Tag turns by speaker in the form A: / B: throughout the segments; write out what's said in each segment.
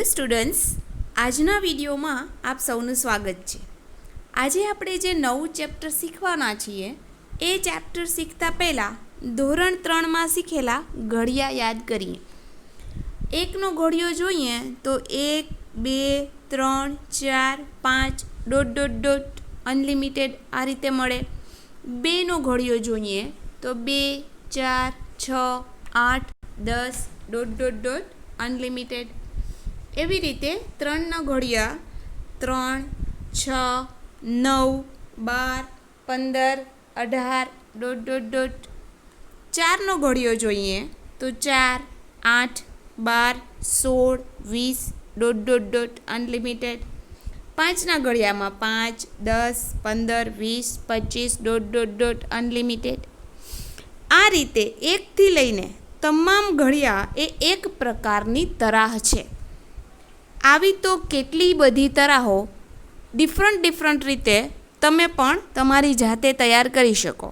A: Students, આજના વિડીયોમાં આપ સૌનું સ્વાગત છે। આજે આપણે જે નવું ચેપ્ટર શીખવાના છીએ એ ચેપ્ટર શીખતા પહેલાં ધોરણ 3માં શીખેલા ઘડિયા યાદ કરીએ। એકનો ઘડિયો જોઈએ તો 1, 2, 3, 4, 5 ... અનલિમિટેડ આ રીતે મળે। 2નો ઘડિયો જોઈએ તો 2, 4, 6, 8, 10 ... અનલિમિટેડ। એવી રીતે 3ના ઘડિયા 3, 6, 9, 12, 15, 18 ... 4નો ઘડિયો જોઈએ તો 4, 8, 12, 16, 20 ... અનલિમિટેડ। 5ના ઘડિયામાં 5, 10, 15, 20, 25 ... અનલિમિટેડ। આ રીતે 1થી લઈને તમામ ઘડિયા એ એક પ્રકારની તરાહ છે। આવી તો કેટલી બધી તરાહો ડિફરન્ટ રીતે તમે પણ તમારી જાતે તૈયાર કરી શકો।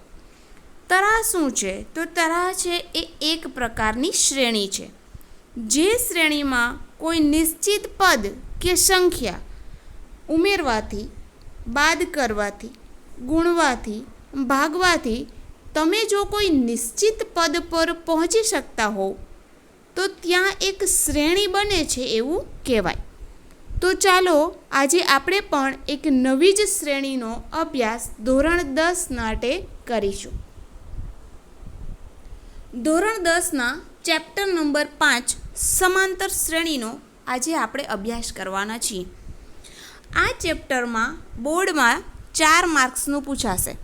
A: તરાહ શું છે? તો તરાહ છે એ એક પ્રકારની શ્રેણી છે, જે શ્રેણીમાં કોઈ નિશ્ચિત પદ કે સંખ્યા ઉમેરવાથી, બાદ કરવાથી, ગુણવાથી, ભાગવાથી તમે જો કોઈ નિશ્ચિત પદ પર પહોંચી શકતા હોવ તો ત્યાં એક શ્રેણી બને છે એવું કહેવાય। તો ચાલો આજે આપણે પણ એક નવી જ શ્રેણીનો અભ્યાસ ધોરણ 10 માટે કરીશું। ધોરણ 10ના ચેપ્ટર નંબર 5 સમાંતર શ્રેણીનો આજે આપણે અભ્યાસ કરવાના છીએ। આ ચેપ્ટરમાં બોર્ડમાં 4 માર્ક્સનું પૂછાશે।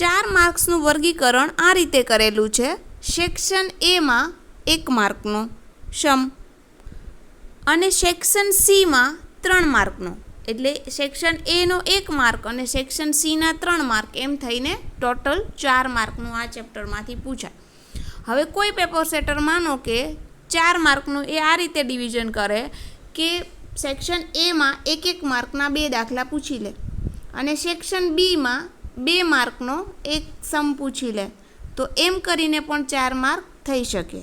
A: 4 માર્ક્સનું વર્ગીકરણ આ રીતે કરેલું છે। સેક્શન એમાં 1 માર્કનો સમ અને સેક્શન સીમાં 3 માર્કનો, એટલે સેક્શન એનો 1 માર્ક અને સેક્શન સીના 3 માર્ક, એમ થઈને ટોટલ 4 માર્કનું આ ચેપ્ટરમાંથી પૂછાય। હવે કોઈ પેપર સેટર માનો કે 4 માર્કનું એ આ રીતે ડિવિઝન કરે કે સેક્શન એમાં 1 માર્કના 2 દાખલા પૂછી લે અને સેક્શન બીમાં 2 માર્કનો એક સમ પૂછી લે, તો એમ કરીને પણ 4 માર્ક થઈ શકે।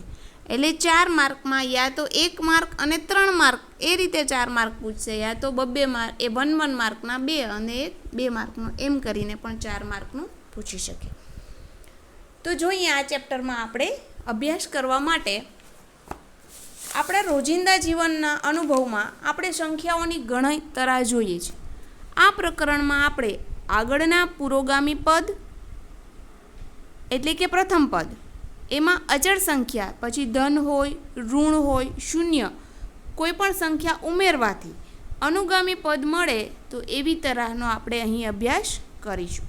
A: એટલે 4 માર્કમાં યા તો 1 માર્ક અને 3 માર્ક એ રીતે 4 માર્ક પૂછશે, યા તો 2 માર્ક એ 1 માર્કના 2 અને 2 માર્કનો, એમ કરીને પણ 4 માર્કનું પૂછી શકે। તો જોઈએ આ ચેપ્ટરમાં આપણે અભ્યાસ કરવા માટે આપણા રોજિંદા જીવનના અનુભવમાં આપણે સંખ્યાઓની ઘણી તરાહ જોઈએ છે। આ પ્રકરણમાં આપણે આગળના પુરોગામી પદ એટલે કે પ્રથમ પદ, એમાં અચળ સંખ્યા, પછી ધન હોય, ઋણ હોય, શૂન્ય કોઈ પણ સંખ્યા ઉમેરવાથી અનુગામી પદ મળે તો એવી તરાહનો આપણે અહીં અભ્યાસ કરીશું।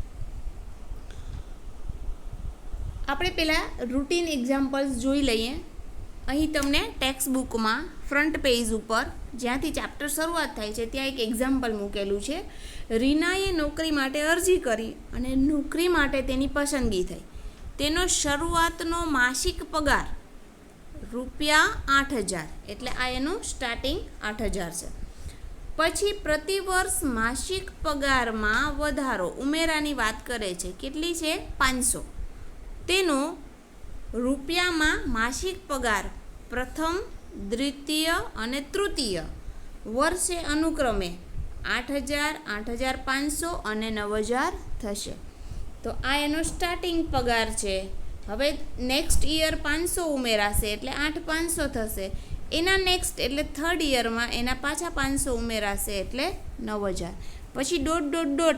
A: આપણે પહેલાં રૂટીન એક્ઝામ્પલ્સ જોઈ લઈએ। અહીં તમને ટેક્સ્ટ બુકમાં ફ્રન્ટ પેજ ઉપર જ્યાંથી ચેપ્ટર શરૂઆત થાય છે ત્યાં એક એક્ઝામ્પલ મૂકેલું છે। રીનાએ નોકરી માટે અરજી કરી અને નોકરી માટે તેની પસંદગી થઈ। તેનો શરૂઆતનો માસિક પગાર ₹8,000, એટલે આ એનું સ્ટાર્ટિંગ 8,000 છે। પછી પ્રતિવર્ષ માસિક પગારમાં વધારો ઉમેરાની વાત કરે છે, કેટલી છે? 500। તેનો રૂપિયામાં માસિક પગાર પ્રથમ, દ્વિતીય અને તૃતીય વર્ષે અનુક્રમે 8,000, 8,500 અને 9,000 થશે। તો આ એનો સ્ટાર્ટિંગ પગાર છે। હવે નેક્સ્ટ યર 500 ઉમેરાશે એટલે 8,500 થશે। એના નેક્સ્ટ એટલે થર્ડ યરમાં એના પાછા 500 ઉમેરાશે એટલે 9,000। પછી ...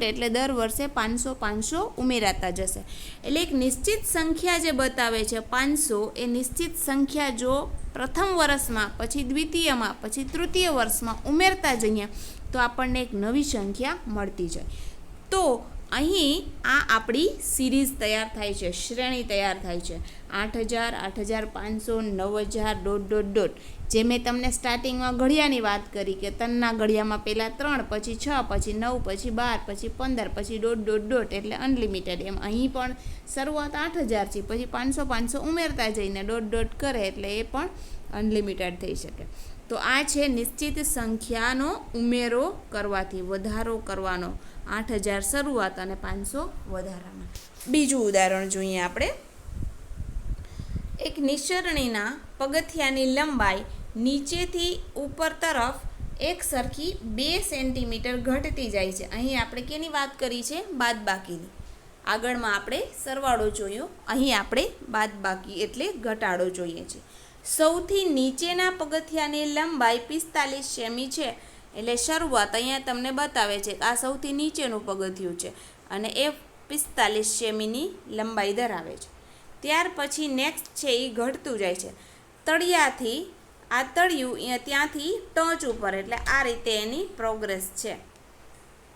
A: એટલે દર વર્ષે 500 ઉમેરાતા જશે। એટલે એક નિશ્ચિત સંખ્યા જે બતાવે છે 500, એ નિશ્ચિત સંખ્યા જો પ્રથમ વર્ષમાં, પછી દ્વિતીયમાં, પછી તૃતીય વર્ષમાં ઉમેરતા જઈએ તો આપણને એક નવી સંખ્યા મળતી જાય। તો અહીં આ આપણી સિરીઝ તૈયાર થાય છે, શ્રેણી તૈયાર થાય છે। 8,000, 8,500, 9,000 ... જે મેં તમને સ્ટાર્ટિંગમાં ઘડિયાની વાત કરી કે તનના ઘડિયામાં પહેલાં 3, પછી 6, પછી 9, પછી 12, પછી 15, પછી ... એટલે અનલિમિટેડ। એમ અહીં પણ શરૂઆત 8,000 છે, પછી 500 ઉમેરતા જઈને ... કરે એટલે એ પણ અનલિમિટેડ થઈ શકે। તો આ છે નિશ્ચિત સંખ્યાનો ઉમેરો કરવાથી, વધારો કરવાનો। 8,000 શરૂઆત અને 500 વધારાના। બીજું ઉદાહરણ જોઈએ આપણે। એક નિસરણીના પગથિયાની લંબાઈ નીચેથી ઉપર તરફ એક સરખી 2 સેન્ટીમીટર ઘટતી જાય છે. અહીં આપણે કેની વાત કરી છે? બાદબાકીની. આગળમાં આપણે સરવાળો જોયો, અહીં આપણે બાદબાકી એટલે ઘટાડો જોઈએ છે. સૌથી નીચેના પગથિયાની લંબાઈ 45 સેમી છે. એટલે શરૂઆત અહીંયા તમને બતાવે છે કે આ સૌથી નીચેનું પગથિયું છે અને એ 45 સેમીની લંબાઈ ધરાવે છે. ત્યાર પછી નેક્સ્ટ છે એ ઘટતું જાય છે. તળિયાથી આ તળિયું ત્યાંથી ટોચ ઉપર, એટલે આ રીતે એની પ્રોગ્રેસ છે.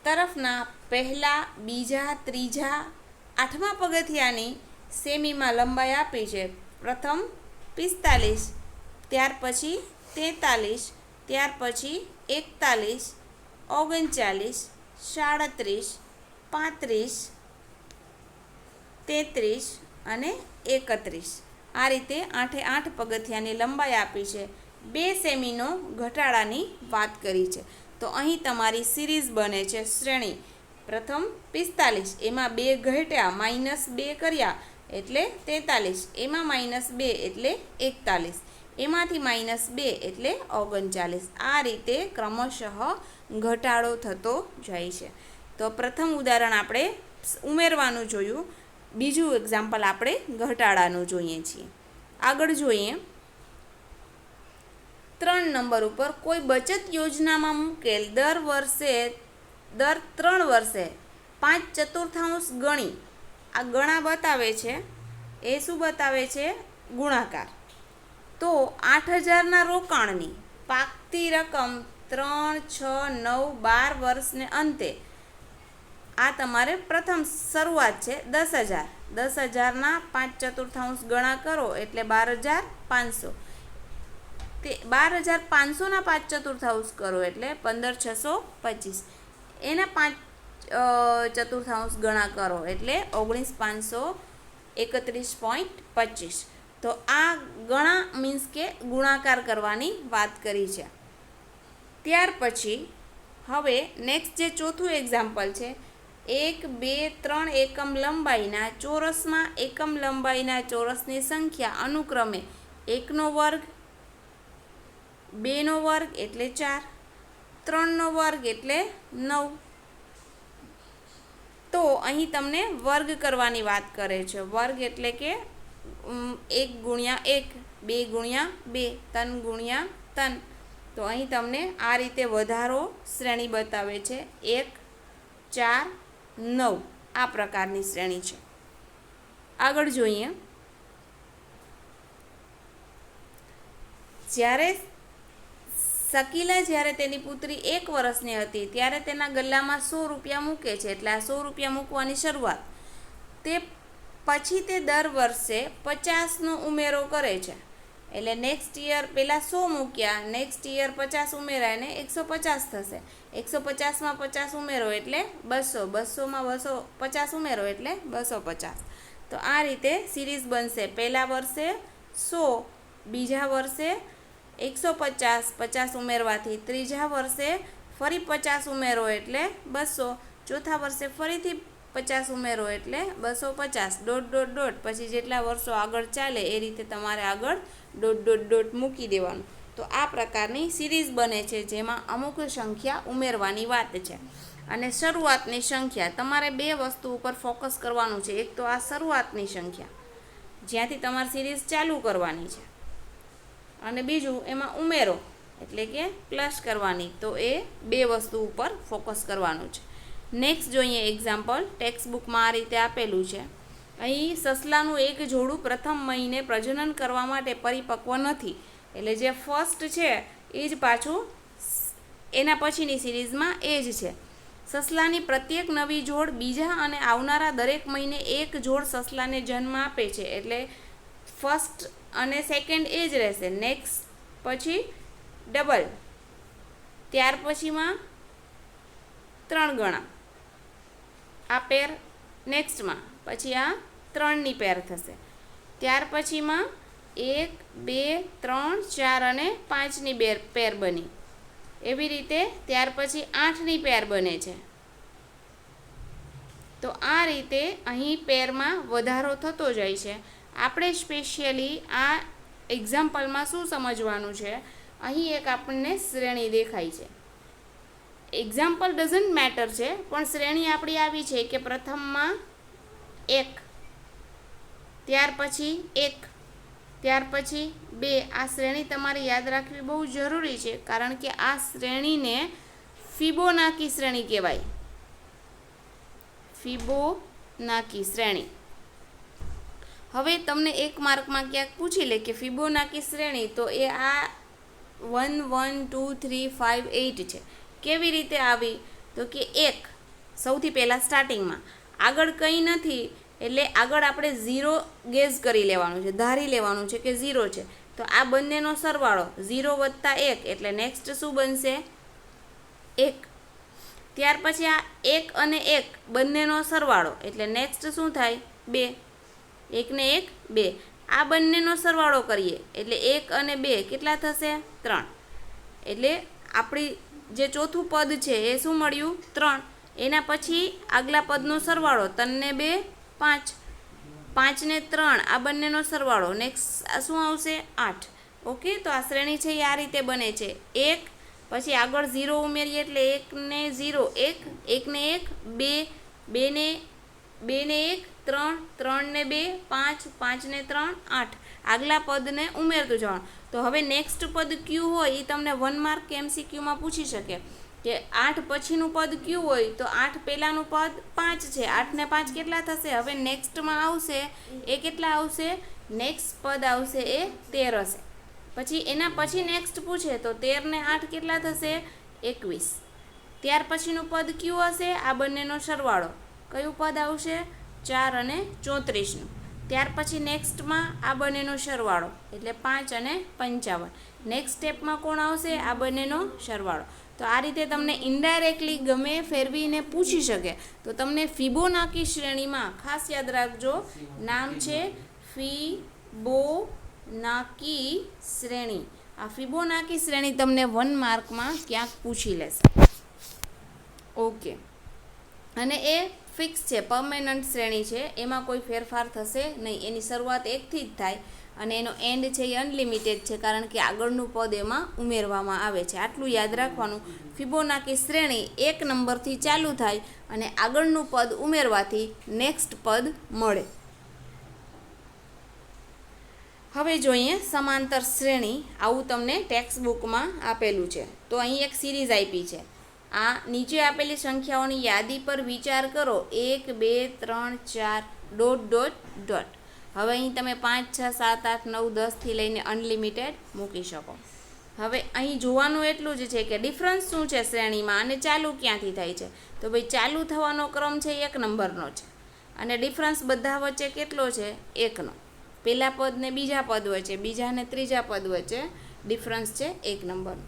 A: તરફના પહેલા, બીજા, ત્રીજા, 8મા પગથિયાની સેમીમાં લંબાઈ આપી છે. પ્રથમ 45, ત્યાર પછી 43, ત્યાર પછી 41, 39, 37, 35, 33 અને 31. આ રીતે 8 પગથિયાની લંબાઈ આપી છે. 2 સેમીનો ઘટાડાની વાત કરી છે. તો અહીં તમારી સિરીઝ બને છે, શ્રેણી. પ્રથમ 45, એમાં 2 ઘટ્યા, -2 કર્યા એટલે 43, એમાં -2 એટલે 41, એમાંથી -2 એટલે 39. આ રીતે ક્રમશઃ ઘટાડો થતો જાય છે. તો પ્રથમ ઉદાહરણ આપણે ઉમેરવાનું જોયું, બીજું એક્ઝામ્પલ આપણે ઘટાડાનું જોઈએ છીએ. આગળ જોઈએ 3 નંબર ઉપર, કોઈ બચત યોજનામાં મૂકેલ દર 3 વર્ષે 5/4 ગણી. આ ગણા બતાવે છે, એ શું બતાવે છે? ગુણાકાર. તો 8,000ના રોકાણની પાકતી રકમ 3, 6, 9, 12 વર્ષને અંતે, આ તમારે પ્રથમ શરૂઆત છે 10,000. 10,000ના 5/4 ગણા કરો એટલે 12,500. તે 12,500ના 5/4 કરો એટલે 15,625. એના 5/4 ગણા કરો એટલે 19,531.25. તો આ ગણા મીન્સ કે ગુણાકાર કરવાની વાત કરી છે. ત્યાર પછી હવે નેક્સ્ટ જે ચોથું એક્ઝામ્પલ છે, 1, 2, 3 એકમ લંબાઈના ચોરસમાં એકમ લંબાઈના ચોરસની સંખ્યા અનુક્રમે 1નો વર્ગ, 2નો વર્ગ એટલે 4, 3નો વર્ગ એટલે 9. તો અહીં તમને વર્ગ કરવાની વાત કરે છે. વર્ગ એટલે કે 1 ગુણ્યા 1, 2 ગુણ્યા 2, 3 ગુણ્યા 3. તો અહીં તમને આ રીતે વધારો શ્રેણી બતાવે છે. 1, 4, 9 આ પ્રકારની શ્રેણી છે. આગળ જોઈએ, શકીલા તેની પુત્રી 1 વર્ષની હતી ત્યારે તેના ગલ્લામાં 100 રૂપિયા મૂકે છે. એટલે આ 100 રૂપિયા મૂકવાની શરૂઆત. તે પછી તે દર વર્ષે 50નો ઉમેરો કરે છે. એટલે નેક્સ્ટ યર પહેલાં 100 મૂક્યા, નેક્સ્ટ યર 50 ઉમેરાય ને 150 થશે. 150માં 50 ઉમેરો એટલે 200, 200માં 250 ઉમેરો એટલે 250. તો આ રીતે સિરીઝ બનશે. પહેલા વર્ષે 100, બીજા વર્ષે 150, 50 ઉમેરવાથી, ત્રીજા વર્ષે ફરી 50 ઉમેરો એટલે 200, ચોથા વર્ષે ફરીથી 50 ઉમેરો એટલે 250. .. પછી જેટલા વર્ષો આગળ ચાલે એ રીતે તમારે આગળ ... મૂકી દેવાનું. તો આ પ્રકારની સિરીઝ બને છે જેમાં અમુક સંખ્યા ઉમેરવાની વાત છે. અને શરૂઆતની સંખ્યા, તમારે 2 વસ્તુ ઉપર ફોકસ કરવાનું છે. એક તો આ શરૂઆતની સંખ્યા જ્યાંથી તમારે સિરીઝ ચાલુ કરવાની છે, અને બીજું એમાં ઉમેરો એટલે કે પ્લસ કરવાની. તો એ 2 વસ્તુ ઉપર ફોકસ કરવાનું છે. નેક્સ્ટ જોઈએ એક્ઝામ્પલ. ટેક્સ્ટ બુકમાં આ રીતે આપેલું છે. અહીં સસલાનું એક જોડું પ્રથમ મહિને પ્રજનન કરવા માટે પરિપક્વ નથી. એટલે જે ફર્સ્ટ છે એ જ પાછું એના પછીની સિરીઝમાં એ જ છે. સસલાની પ્રત્યેક નવી જોડ બીજા અને આવનારા દરેક મહિને એક જોડ સસલાને જન્મ આપે છે. એટલે ફર્સ્ટ અને સેકન્ડ એ જ રહેશે. નેક્સ્ટ પછી ડબલ, ત્યાર પછીમાં 3 ગણા આ પેર, નેક્સ્ટમાં પછી આ 3ની પેર થશે. ત્યાર પછીમાં 1, 2, 3, 4 અને 5ની પેર બની. એવી રીતે ત્યાર પછી 8ની પેર બને છે. તો આ રીતે અહીં પેરમાં વધારો થતો જાય છે. આપણે સ્પેશિયલી આ એક્ઝામ્પલમાં શું સમજવાનું છે, અહીં એક આપણને શ્રેણી દેખાય છે. એક્ઝામ્પલ ડઝન્ટ મેટર છે, પણ શ્રેણી આપણી આવી છે કે પ્રથમમાં 1, ત્યાર પછી 1, ત્યાર પછી 2. આ શ્રેણી તમારે યાદ રાખવી બહુ જરૂરી છે, કારણ કે આ શ્રેણીને ફિબોનાકી શ્રેણી કહેવાય. ફિબોનાકી શ્રેણી. હવે તમને એક માર્કમાં ક્યાંક પૂછી લે કે ફિબોનાકી શ્રેણી, તો એ આ 1, 1, 2, 3, 5, 8 છે. કેવી રીતે આવી? તો કે 1 સૌથી પહેલાં સ્ટાર્ટિંગમાં, આગળ કંઈ નથી એટલે આગળ આપણે 0 ગેઝ કરી લેવાનું છે, ધારી લેવાનું છે કે 0 છે. તો આ બંનેનો સરવાળો 0 વત્તા 1 એટલે નેક્સ્ટ શું બનશે? 1. ત્યાર પછી આ 1 અને 1 બંનેનો સરવાળો એટલે નેક્સ્ટ શું થાય? 2. 1 ને 1 2. આ બંનેનો સરવાળો કરીએ એટલે 1 અને 2 કેટલા થશે? 3. એટલે આપણી જે ચોથું પદ છે એ શું મળ્યું? 3. એના પછી આગલા પદનો સરવાળો 3 ને 2 5, 5 ને 3 આ બંનેનો સરવાળો નેક્સ્ટ શું આવશે? 8. ઓકે, તો આ શ્રેણી છે એ આ રીતે બને છે. 1 પછી આગળ 0 ઉમેરીએ એટલે 1 ને 0 1, 1 ને 1 2, 2 ને 1 3, 3 ને 2 5, 5 ને 3 8. આગલા પદને ઉમેરતું જવાનું. તો હવે નેક્સ્ટ પદ ક્યુ હોય એ તમને 1 માર્ક MCQમાં પૂછી શકે કે 8 પછીનું પદ ક્યુ હોય, તો 8 પહેલાંનું પદ 5 છે. 8 ને 5 કેટલા થશે? હવે નેક્સ્ટમાં આવશે એ કેટલા આવશે? નેક્સ્ટ પદ આવશે એ 13 હશે. પછી એના પછી નેક્સ્ટ પૂછે તો 13 ને 8 કેટલા થશે? 21. ત્યાર પછીનું પદ ક્યુ હશે? આ બંનેનો સરવાળો. કયું પદ આવશે? 4 અને 34નું. ત્યાર પછી નેક્સ્ટમાં આ બંનેનો સરવાળો એટલે 5 અને 55. નેક્સ્ટ સ્ટેપમાં કોણ આવશે? આ બંનેનો સરવાળો. તો આ રીતે તમને ઇનડાયરેક્ટલી ગમે ફેરવીને પૂછી શકે. તો તમને ફિબોનાકી શ્રેણીમાં ખાસ યાદ રાખજો, નામ છે ફિબોનાકી શ્રેણી. આ ફિબોનાકી શ્રેણી તમને 1 માર્કમાં ક્યાંક પૂછી લેશે. ઓકે, અને એ ફિક્સ છે, પરમેનન્ટ શ્રેણી છે, એમાં કોઈ ફેરફાર થશે નહીં. એની શરૂઆત 1થી જ થાય અને એનો એન્ડ છે એ અનલિમિટેડ છે, કારણ કે આગળનું પદ એમાં ઉમેરવામાં આવે છે. આટલું યાદ રાખવાનું. ફિબોનાકી શ્રેણી 1 નંબરથી ચાલુ થાય અને આગળનું પદ ઉમેરવાથી નેક્સ્ટ પદ મળે. હવે જોઈએ સમાંતર શ્રેણી. આવું તમને ટેક્સ્ટ બુકમાં આપેલું છે. તો અહીં એક સિરીઝ આપી છે. આ નીચે આપેલી સંખ્યાઓની યાદી પર વિચાર કરો. 1 2 3 4 ડોટ ડોટ ડોટ. હવે અહીં તમે 5 6 7 8 9 10થી લઈને અનલિમિટેડ મૂકી શકો. હવે અહીં જોવાનું એટલું જ છે કે ડિફરન્સ શું છે શ્રેણીમાં અને ચાલુ ક્યાંથી થાય છે. તો ભાઈ ચાલુ થવાનો ક્રમ છે 1 નંબરનો છે અને ડિફરન્સ બધા વચ્ચે કેટલો છે? 1નો. પહેલા પદ ને બીજા પદ વચ્ચે, બીજા ને ત્રીજા પદ વચ્ચે ડિફરન્સ છે 1 નંબરનો.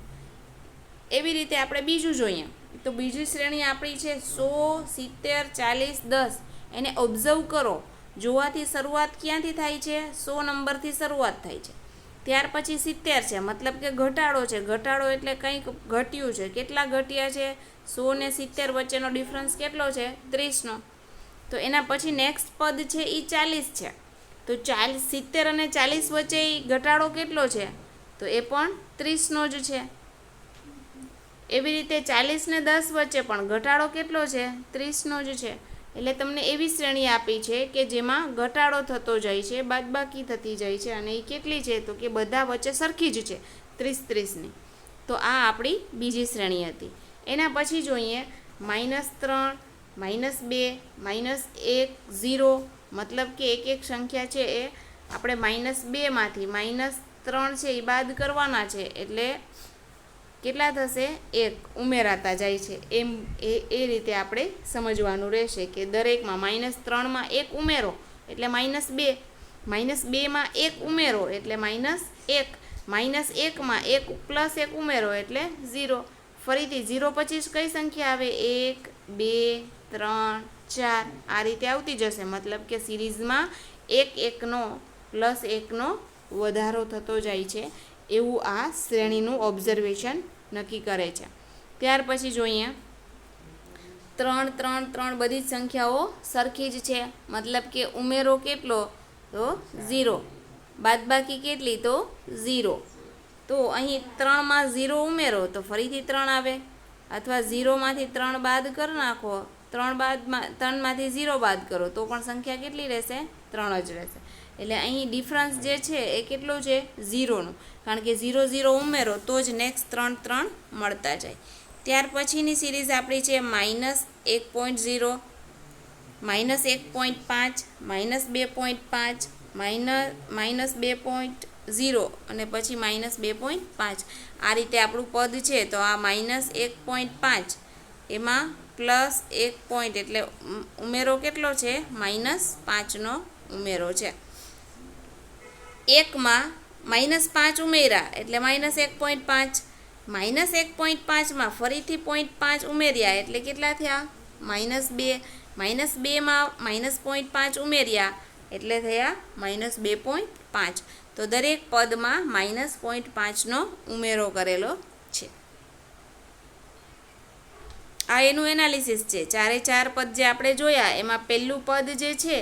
A: એવી રીતે આપણે બીજું જોઈએ તો બીજી શ્રેણી આપણી છે 100 70 40 10. એને ઓબ્ઝર્વ કરો. જોવાથી શરૂઆત ક્યાંથી થાય છે? 100 નંબરથી શરૂઆત થાય છે. ત્યાર પછી 70 છે, મતલબ કે ઘટાડો છે. ઘટાડો એટલે કંઈક ઘટ્યું છે. કેટલા ઘટ્યા છે? 100 ને 70 વચ્ચેનો ડિફરન્સ કેટલો છે? 30નો. તો એના પછી નેક્સ્ટ પદ છે એ 40 છે. તો 70 અને 40 વચ્ચે ઘટાડો કેટલો છે? તો એ પણ 30નો જ છે. એવી રીતે 40 ને 10 વચ્ચે પણ ઘટાડો કેટલો છે? 30નો જ છે. એટલે તમને એવી શ્રેણી આપી છે કે જેમાં ઘટાડો થતો જાય છે, બાદબાકી થતી જાય છે, અને એ કેટલી છે? તો કે બધા વચ્ચે સરખી જ છે, 30-30ની. તો આ આપણી બીજી શ્રેણી હતી. એના પછી જોઈએ -3, -2, -1 0. મતલબ કે એક એક સંખ્યા છે એ આપણે -2માંથી -3 છે એ બાદ કરવાના છે, એટલે કેટલા થશે? 1 ઉમેરાતા જાય છે. એ રીતે આપણે સમજવાનું રહેશે કે દરેકમાં -3માં 1 ઉમેરો એટલે -2, -2માં 1 ઉમેરો એટલે -1, -1માં 1 + 1 ઉમેરો એટલે 0. ફરીથી 0 પછી કઈ સંખ્યા આવે? 1 2 3 4 આ રીતે આવતી જશે. મતલબ કે સિરીઝમાં 1 + 1નો વધારો થતો જાય છે. એવું આ શ્રેણીનું ઓબ્ઝર્વેશન નક્કી કરે છે. ત્યાર પછી જોઈએ 3 3 3 બધી જ સંખ્યાઓ સરખી જ છે. મતલબ કે ઉમેરો કેટલો? તો 0. બાદબાકી કેટલી? તો 0. તો અહીં 3માં 0 ઉમેરો તો ફરીથી 3 આવે, અથવા 0માંથી 3 બાદ કરી નાખો, 3માંથી 0 બાદ કરો તો પણ સંખ્યા કેટલી રહેશે? 3 જ રહેશે. એટલે અહીં ડિફરન્સ જે છે એ કેટલું છે? 0નું, કારણ કે 0 0 ઉમેરો તો જ નેક્સ્ટ 3 3 મળતા જાય. ત્યાર પછીની સિરીઝ આપણી છે -1.0, -1.5, -2.5, -2.0 અને પછી -2.5. આ રીતે આપણું પદ છે. તો આ -1.5 એમાં +1 પોઈન્ટ એટલે ઉમેરો કેટલો છે? -5નો ઉમેરો છે. 1માં -5 ઉમેર્યા એટલે -1.5, -1.5માં ફરીથી 0.5 ઉમેર્યા એટલે કેટલા થયા? -2, -2માં -0.5 ઉમેર્યા એટલે થયા -2.5. તો દરેક પદમાં -0.5નો ઉમેરો કરેલો છે. આ એનું એનાલિસિસ છે. 4 4 પદ જે આપણે જોયા એમાં પહેલું પદ જે છે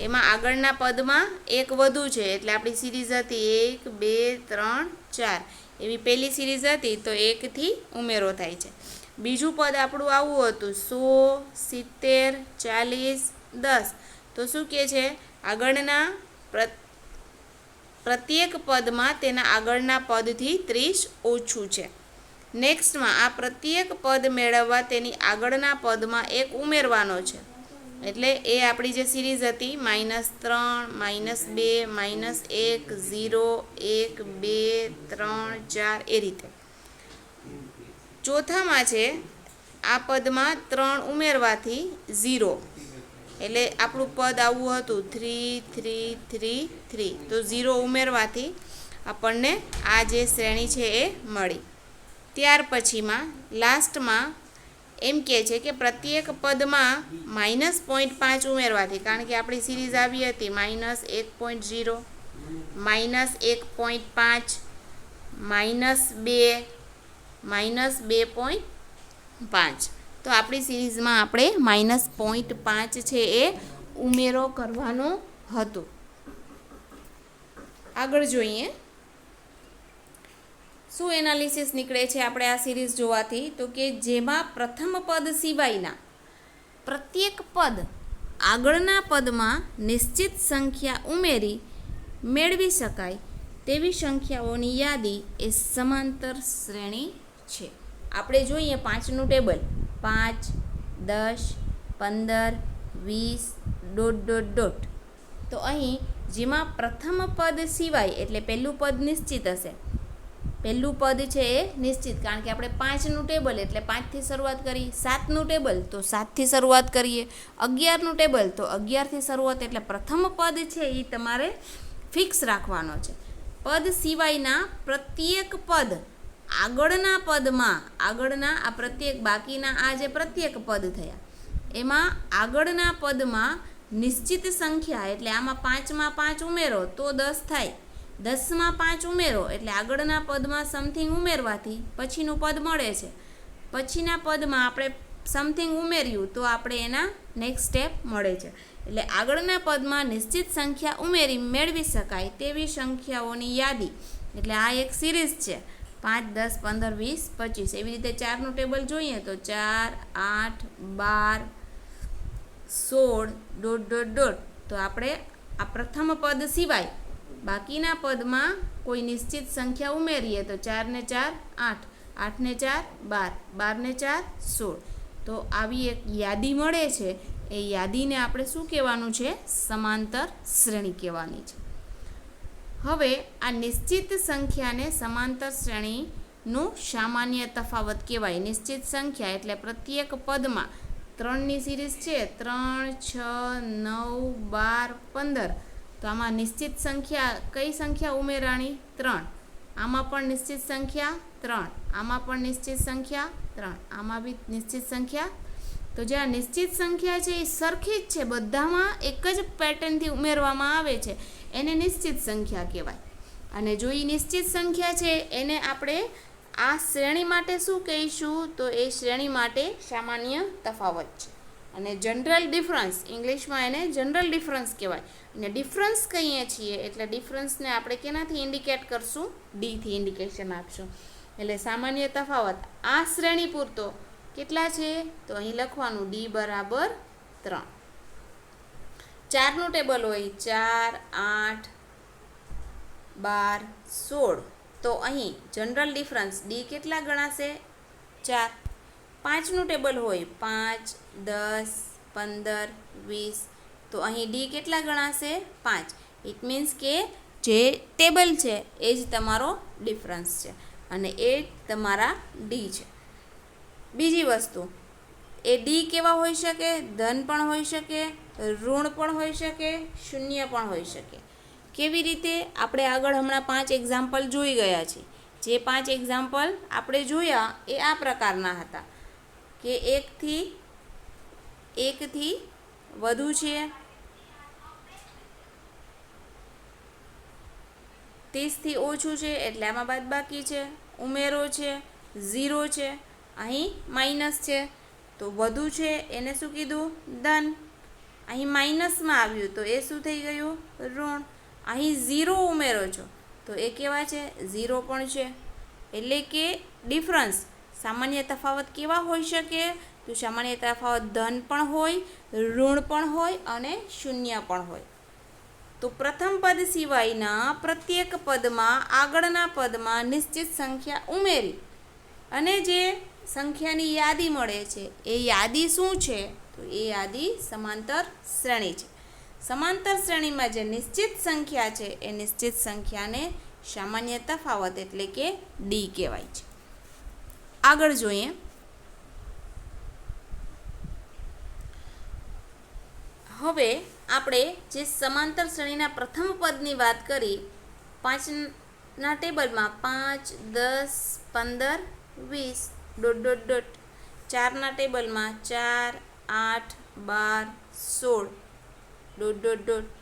A: એમાં આગળના પદમાં એક વધુ છે, એટલે આપણી સિરીઝ હતી 1 2 3 4 એવી પહેલી સિરીઝ હતી, તો 1થી ઉમેરો થાય છે. બીજું પદ આપણું આવું હતું 100, 70, 40, 10. તો શું કહે છે? આગળના પ્રત્યેક પદમાં તેના આગળના પદથી 30 ઓછું છે. નેક્સ્ટમાં આ પ્રત્યેક પદ મેળવવા તેની આગળના પદમાં 1 ઉમેરવાનો છે. એટલે એ આપણી જે સિરીઝ હતી -3, -2, -1, 0, 1, 2, 3, 4 એ રીતે. ચોથામાં છે આ પદમાં 3 ઉમેરવાથી 0, એટલે આપણું પદ આવું હતું 3 3 3 3. તો 0 ઉમેરવાથી આપણને આ જે શ્રેણી છે એ મળી. ત્યાર પછીમાં લાસ્ટમાં એમ કહે છે કે પ્રત્યેક પદમાં -0.5 ઉમેરવાથી, કારણ કે આપણી સિરીઝ આવી હતી -1.0, -1.5, -2, -2.5. તો આપણી સિરીઝમાં આપણે -0.5 છે એ ઉમેરો કરવાનો હતો. આગળ જોઈએ શું એનાલિસિસ નીકળે છે આપણે આ સિરીઝ જોવાથી. તો કે જેમાં પ્રથમ પદ સિવાયના પ્રત્યેક પદ આગળના પદમાં નિશ્ચિત સંખ્યા ઉમેરી મેળવી શકાય તેવી સંખ્યાઓની યાદી એ સમાંતર શ્રેણી છે. આપણે જોઈએ 5નું ટેબલ 5, 10, 15, 20... તો અહીં જેમાં પ્રથમ પદ સિવાય એટલે પહેલું પદ નિશ્ચિત હશે. પહેલું પદ છે એ નિશ્ચિત, કારણ કે આપણે 5નું ટેબલ એટલે 5થી શરૂઆત કરી, 7નું ટેબલ તો 7થી શરૂઆત કરીએ, 11નું ટેબલ તો 11થી શરૂઆત. એટલે પ્રથમ પદ છે એ તમારે ફિક્સ રાખવાનો છે. પદ સિવાયના પ્રત્યેક પદ આગળના પદમાં, આગળના આ પ્રત્યેક બાકીના આ જે પ્રત્યેક પદ થયા એમાં આગળના પદમાં નિશ્ચિત સંખ્યા, એટલે આમાં 5માં 5 ઉમેરો તો 10 થાય, 10માં 5 ઉમેરો એટલે આગળના પદમાં સમથિંગ ઉમેરવાથી પછીનું પદ મળે છે. પછીના પદમાં આપણે સમથિંગ ઉમેર્યું તો આપણે એના નેક્સ્ટ સ્ટેપ મળે છે. એટલે આગળના પદમાં નિશ્ચિત સંખ્યા ઉમેરી મેળવી શકાય તેવી સંખ્યાઓની યાદી, એટલે આ એક સિરીઝ છે 5, 10, 15, 20, 25. એવી રીતે 4નું ટેબલ જોઈએ તો 4, 8, 12, 16... તો આપણે આ પ્રથમ પદ સિવાય બાકીના પદમાં કોઈ નિશ્ચિત સંખ્યા ઉમેરીએ તો 4 ને 4 8, 8 ને 4 12, 12 ને 4 16. તો આવી એક યાદી મળે છે. એ યાદીને આપણે શું કહેવાનું છે? સમાંતર શ્રેણી કહેવાની છે. હવે આ નિશ્ચિત સંખ્યાને સમાંતર શ્રેણીનું સામાન્ય તફાવત કહેવાય. નિશ્ચિત સંખ્યા એટલે પ્રત્યેક પદમાં 3ની સિરીઝ છે 3, 6, 9, 12, 15. તો આમાં નિશ્ચિત સંખ્યા કઈ સંખ્યા ઉમેરાણી? 3. આમાં પણ નિશ્ચિત સંખ્યા 3, આમાં પણ નિશ્ચિત સંખ્યા 3, આમાં બી નિશ્ચિત સંખ્યા. તો જે આ નિશ્ચિત સંખ્યા છે એ સરખી જ છે, બધામાં એક જ પેટર્નથી ઉમેરવામાં આવે છે, એને નિશ્ચિત સંખ્યા કહેવાય. અને જો એ નિશ્ચિત સંખ્યા છે એને આપણે આ શ્રેણી માટે શું કહીશું? તો એ શ્રેણી માટે સામાન્ય તફાવત છે. અને જનરલ ડિફરન્સ, ઇંગ્લિશમાં એને જનરલ ડિફરન્સ કહેવાય. અને ડિફરન્સ કહીએ છીએ એટલે ડિફરન્સને આપણે કેનાથી ઇન્ડિકેટ કરશું? ડીથી ઇન્ડિકેશન આપશું. એટલે સામાન્ય તફાવત આ શ્રેણી પૂરતો કેટલા છે? તો અહીં લખવાનું ડી બરાબર 3. 4નું ટેબલ હોય 4, 8, 12, 16. તો અહીં જનરલ ડિફરન્સ ડી કેટલા ગણાશે? 4. 5નું ટેબલ હોય 5, 10, 15, 20. તો અહીં ડી કેટલા ગણાશે? 5. ઇટ મીન્સ કે જે ટેબલ છે એ જ તમારો ડિફરન્સ છે અને એ તમારા ડી છે. બીજી વસ્તુ, એ ડી કેવા હોઈ શકે? ધન પણ હોઈ શકે, ઋણ પણ હોઈ શકે, શૂન્ય પણ હોઈ શકે. કેવી રીતે? આપણે આગળ હમણાં 5 એક્ઝામ્પલ જોઈ ગયા છીએ. જે 5 એક્ઝામ્પલ આપણે જોયા એ આ પ્રકારના હતા કે એકથી વધુ છે, 30થી ઓછું છે એટલે આમાં બાદબાકી છે, ઉમેરો છે, 0 છે, અહીં માઇનસ છે. તો વધુ છે એને શું કીધું? ધન. અહીં માઇનસમાં આવ્યું તો એ શું થઈ ગયું? ઋણ. અહીં 0 ઉમેરો છો તો એ કેવા છે? 0 પણ છે. એટલે કે ડિફરન્સ, સામાન્ય તફાવત કેવા હોઈ શકે? તો સામાન્ય તફાવત ધન પણ હોય, ઋણ પણ હોય અને શૂન્ય પણ હોય. તો પ્રથમ પદ સિવાયના પ્રત્યેક પદમાં આગળના પદમાં નિશ્ચિત સંખ્યા ઉમેરી અને જે સંખ્યાની યાદી મળે છે એ યાદી શું છે? તો એ યાદી સમાંતર શ્રેણી છે. સમાંતર શ્રેણીમાં જે નિશ્ચિત સંખ્યા છે એ નિશ્ચિત સંખ્યાને સામાન્ય તફાવત એટલે કે ડી કહેવાય છે. આગળ જોઈએ. હવે આપણે જે સમાંતર શ્રેણીના પ્રથમ પદની વાત કરી, 5ના ટેબલમાં 5, 10, 15, 20... 4ના ટેબલમાં 4, 8, 12, 16...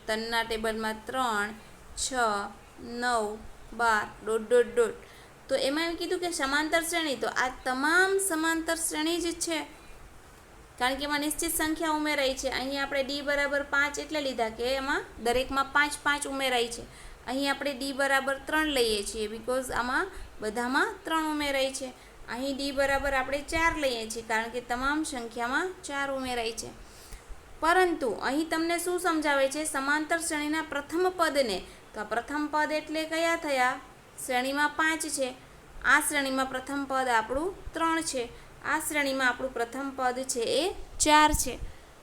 A: 3ના ટેબલમાં 3, 6, 9, 12... તો એમાં એમ કીધું કે સમાંતર શ્રેણી, તો આ તમામ સમાંતર શ્રેણી જ છે કારણ કે એમાં નિશ્ચિત સંખ્યા ઉમેરાઈ છે. અહીં આપણે ડી બરાબર 5 એટલે લીધા કે એમાં દરેકમાં 5, 5 ઉમેરાઈ છે. અહીં આપણે ડી બરાબર 3 લઈએ છીએ બિકોઝ આમાં બધામાં 3 ઉમેરાઈ છે. અહીં ડી બરાબર આપણે 4 લઈએ છીએ કારણ કે તમામ સંખ્યામાં 4 ઉમેરાઈ છે. પરંતુ અહીં તમને શું સમજાવે છે? સમાંતર શ્રેણીના પ્રથમ પદને. તો આ પ્રથમ પદ એટલે કયા થયા? શ્રેણીમાં 5 છે. આ શ્રેણીમાં પ્રથમ પદ આપણું 3 છે. આ શ્રેણીમાં આપણું પ્રથમ પદ છે એ 4 છે.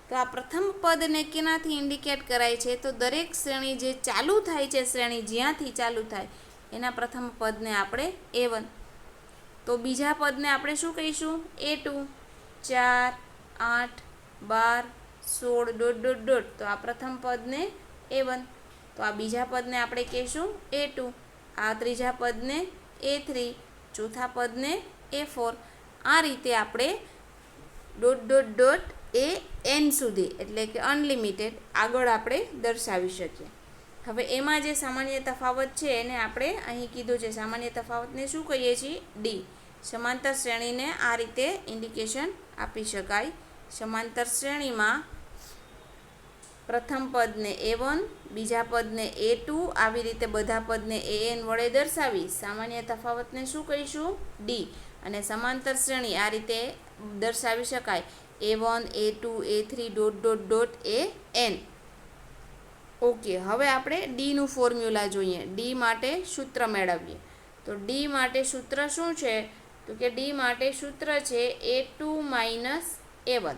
A: તો આ પ્રથમ પદને કેનાથી ઇન્ડિકેટ કરાય છે? તો દરેક શ્રેણી જે ચાલુ થાય છે, શ્રેણી જ્યાંથી ચાલુ થાય એના પ્રથમ પદને આપણે A1. તો બીજા પદને આપણે શું કહીશું? A2. 4, 8, 12, 16... તો આ પ્રથમ પદને A1. તો આ બીજા પદને આપણે કહીશું A2. આ ત્રીજા પદને A3, ચોથા પદને A4. આ રીતે આપણે ... એ n સુધી એટલે કે અનલિમિટેડ આગળ આપણે દર્શાવી શકીએ. હવે એમાં જે સામાન્ય તફાવત છે એને આપણે અહીં કીધું છે. સામાન્ય તફાવતને શું કહીએ છીએ? ડી. સમાંતર શ્રેણીને આ રીતે ઇન્ડિકેશન આપી શકાય. સમાંતર શ્રેણીમાં પ્રથમ પદને A1, બીજા પદને A2, આવી રીતે બધા પદને AN વડે દર્શાવી સામાન્ય તફાવતને શું કહીશું? ડી. અને સમાંતર શ્રેણી આ રીતે દર્શાવી શકાય A1, A2, A3... AN. Okay, હવે આપણે ડીનું ફોર્મ્યુલા જોઈએ. ડી માટે સૂત્ર મેળવીએ. તો ડી માટે સૂત્ર શું છે? તો કે ડી માટે સૂત્ર છે A2 - A1.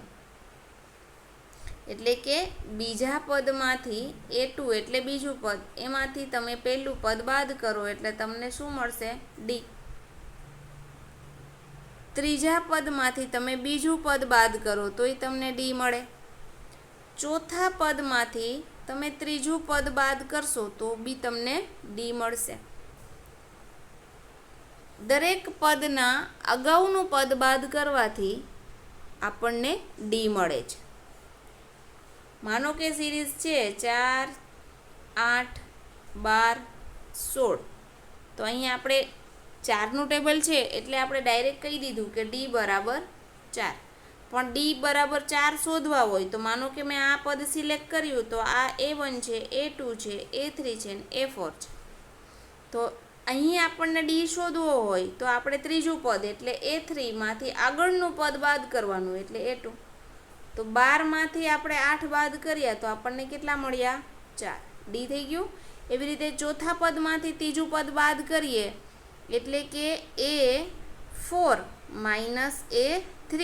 A: એટલે કે બીજા પદમાંથી A2 એટલે બીજું પદ, એમાંથી તમે પહેલું પદ બાદ કરો એટલે તમને શું મળશે? ડી. ત્રીજા પદમાંથી તમે બીજું પદ બાદ કરો તોય તમને ડી મળે. ચોથા પદમાંથી તમે ત્રીજું પદ બાદ કરશો તો બી તમને ડી મળશે. દરેક પદના અગાઉનું પદ બાદ કરવાથી આપણને ડી મળે છે. માનો કે સિરીઝ છે 4, 8, 12, 16. તો અહીં આપણે 4નું ટેબલ છે એટલે આપણે ડાયરેક્ટ કહી દીધું કે ડી બરાબર 4. પણ ડી બરાબર 4 શોધવા હોય તો માનો કે મેં આ પદ સિલેક્ટ કર્યું તો આ A1 છે, A2 છે, A3 છે ને A4 છે. તો અહીં આપણને ડી શોધવો હોય તો આપણે ત્રીજું પદ એટલે A3માંથી આગળનું પદ બાદ કરવાનું એટલે A2. તો 12માંથી આપણે 8 બાદ કર્યા તો આપણને કેટલા મળ્યા? 4. ડી થઈ ગયું. એવી રીતે ચોથા પદમાંથી ત્રીજું પદ બાદ કરીએ એટલે કે A4 માઇનસ A3.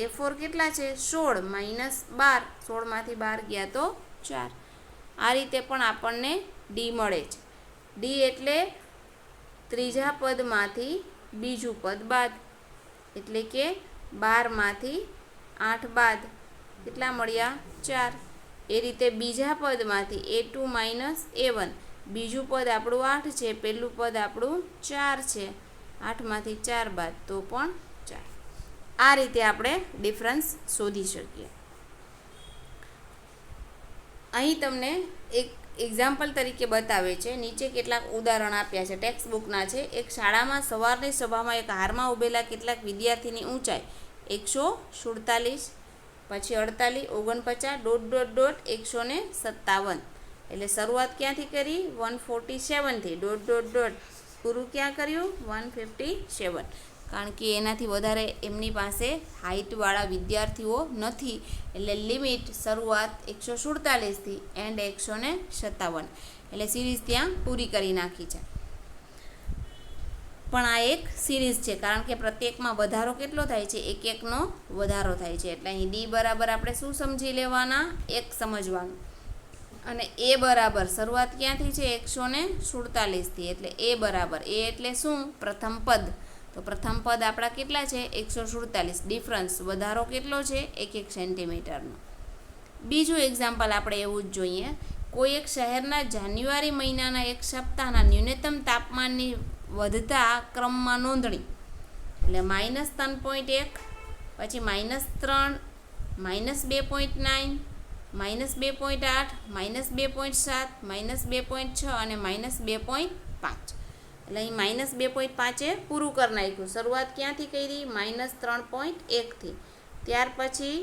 A: A4 કેટલા છે? 16 માઇનસ 12. 16માંથી 12 ગયા તો 4. આ રીતે પણ આપણને ડી મળે છે. ડી એટલે ત્રીજા પદમાંથી બીજું પદ બાદ એટલે કે 12માંથી 8 બાદ કેટલા મળ્યા? 4. એ રીતે બીજા પદમાંથી A2 માઇનસ A1. બીજું પદ આપણું 8 છે, પહેલું પદ આપણું 4 છે. 8માંથી 4 બાદ તો પણ 4. આ રીતે આપણે ડિફરન્સ શોધી શકીએ. અહીં તમને એક એક્ઝામ્પલ તરીકે બતાવે છે. નીચે કેટલાક ઉદાહરણ આપ્યા છે, ટેક્સ્ટ બુકના છે. એક શાળામાં સવારની સભામાં એક હારમાં ઊભેલા કેટલાક વિદ્યાર્થીની ઊંચાઈ 147, પછી 48, 49, ... 157. એટલે શરૂઆત ક્યાંથી કરી? 147થી ... પૂરું ક્યાં કર્યું? 157. કારણ કે એનાથી વધારે એમની પાસે હાઇટવાળા વિદ્યાર્થીઓ નથી, એટલે લિમિટ શરૂઆત 147થી એન્ડ 157. એટલે સિરીઝ ત્યાં પૂરી કરી નાખી છે. પણ આ એક સિરીઝ છે કારણ કે પ્રત્યેકમાં વધારો કેટલો થાય છે? એક એકનો વધારો થાય છે. એટલે અહીં ડી બરાબર આપણે શું સમજી લેવાના? 1 સમજવાનું. અને એ બરાબર શરૂઆત ક્યાંથી છે? 147થી. એટલે એ બરાબર, એ એટલે શું? પ્રથમ પદ. તો પ્રથમ પદ આપણા કેટલા છે? 147. ડિફરન્સ વધારો કેટલો છે? 1 સેન્ટીમીટરનો. બીજું એક્ઝામ્પલ આપણે એવું જ જોઈએ. કોઈ એક શહેરના જાન્યુઆરી મહિનાના એક સપ્તાહના ન્યૂનતમ તાપમાનની વધતા ક્રમમાં નોંધણી. એટલે -3.1, પછી -3, -2.9, -2.8, -2.7, -2.6 અને -2.5. એટલે અહીં -2.5 પૂરું કરી નાખ્યું. શરૂઆત ક્યાંથી કરી? -3.1થી. ત્યાર પછી ...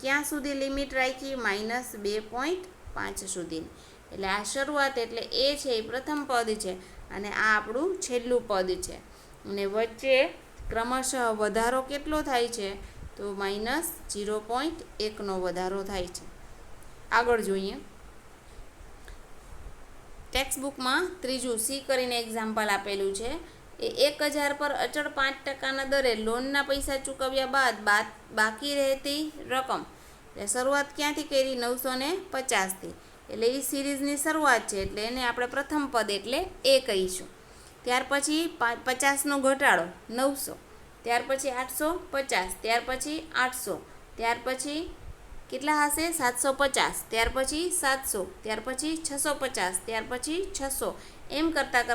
A: ક્યાં સુધી લિમિટ રાખી? -2.5 સુધી. એટલે આ શરૂઆત એટલે એ છે એ પ્રથમ પદ છે અને આ આપણું છેલ્લું પદ છે. અને વચ્ચે ક્રમશઃ વધારો કેટલો થાય છે? તો -0.1નો વધારો થાય છે. આગળ જોઈએ. ટેક્સ્ટ બુકમાં ત્રીજું સી કરીને એક્ઝામ્પલ આપેલું છે. એ 1000 પર અચળ 5% દરે લોનના પૈસા ચૂકવ્યા બાદ બાકી રહેતી રકમ. એટલે શરૂઆત ક્યાંથી કરી? 950થી. એટલે એ સિરીઝની શરૂઆત છે એટલે એને આપણે પ્રથમ પદ એટલે એ કહીશું. ત્યાર પછી 50નો ઘટાડો 900, ત્યાર પછી 850, ત્યાર પછી 800, ત્યાર પછી કેટલા હશે? 750, ત્યાર પછી 700, ત્યાર પછી 650, ત્યાર પછી 600. એમ કરતાં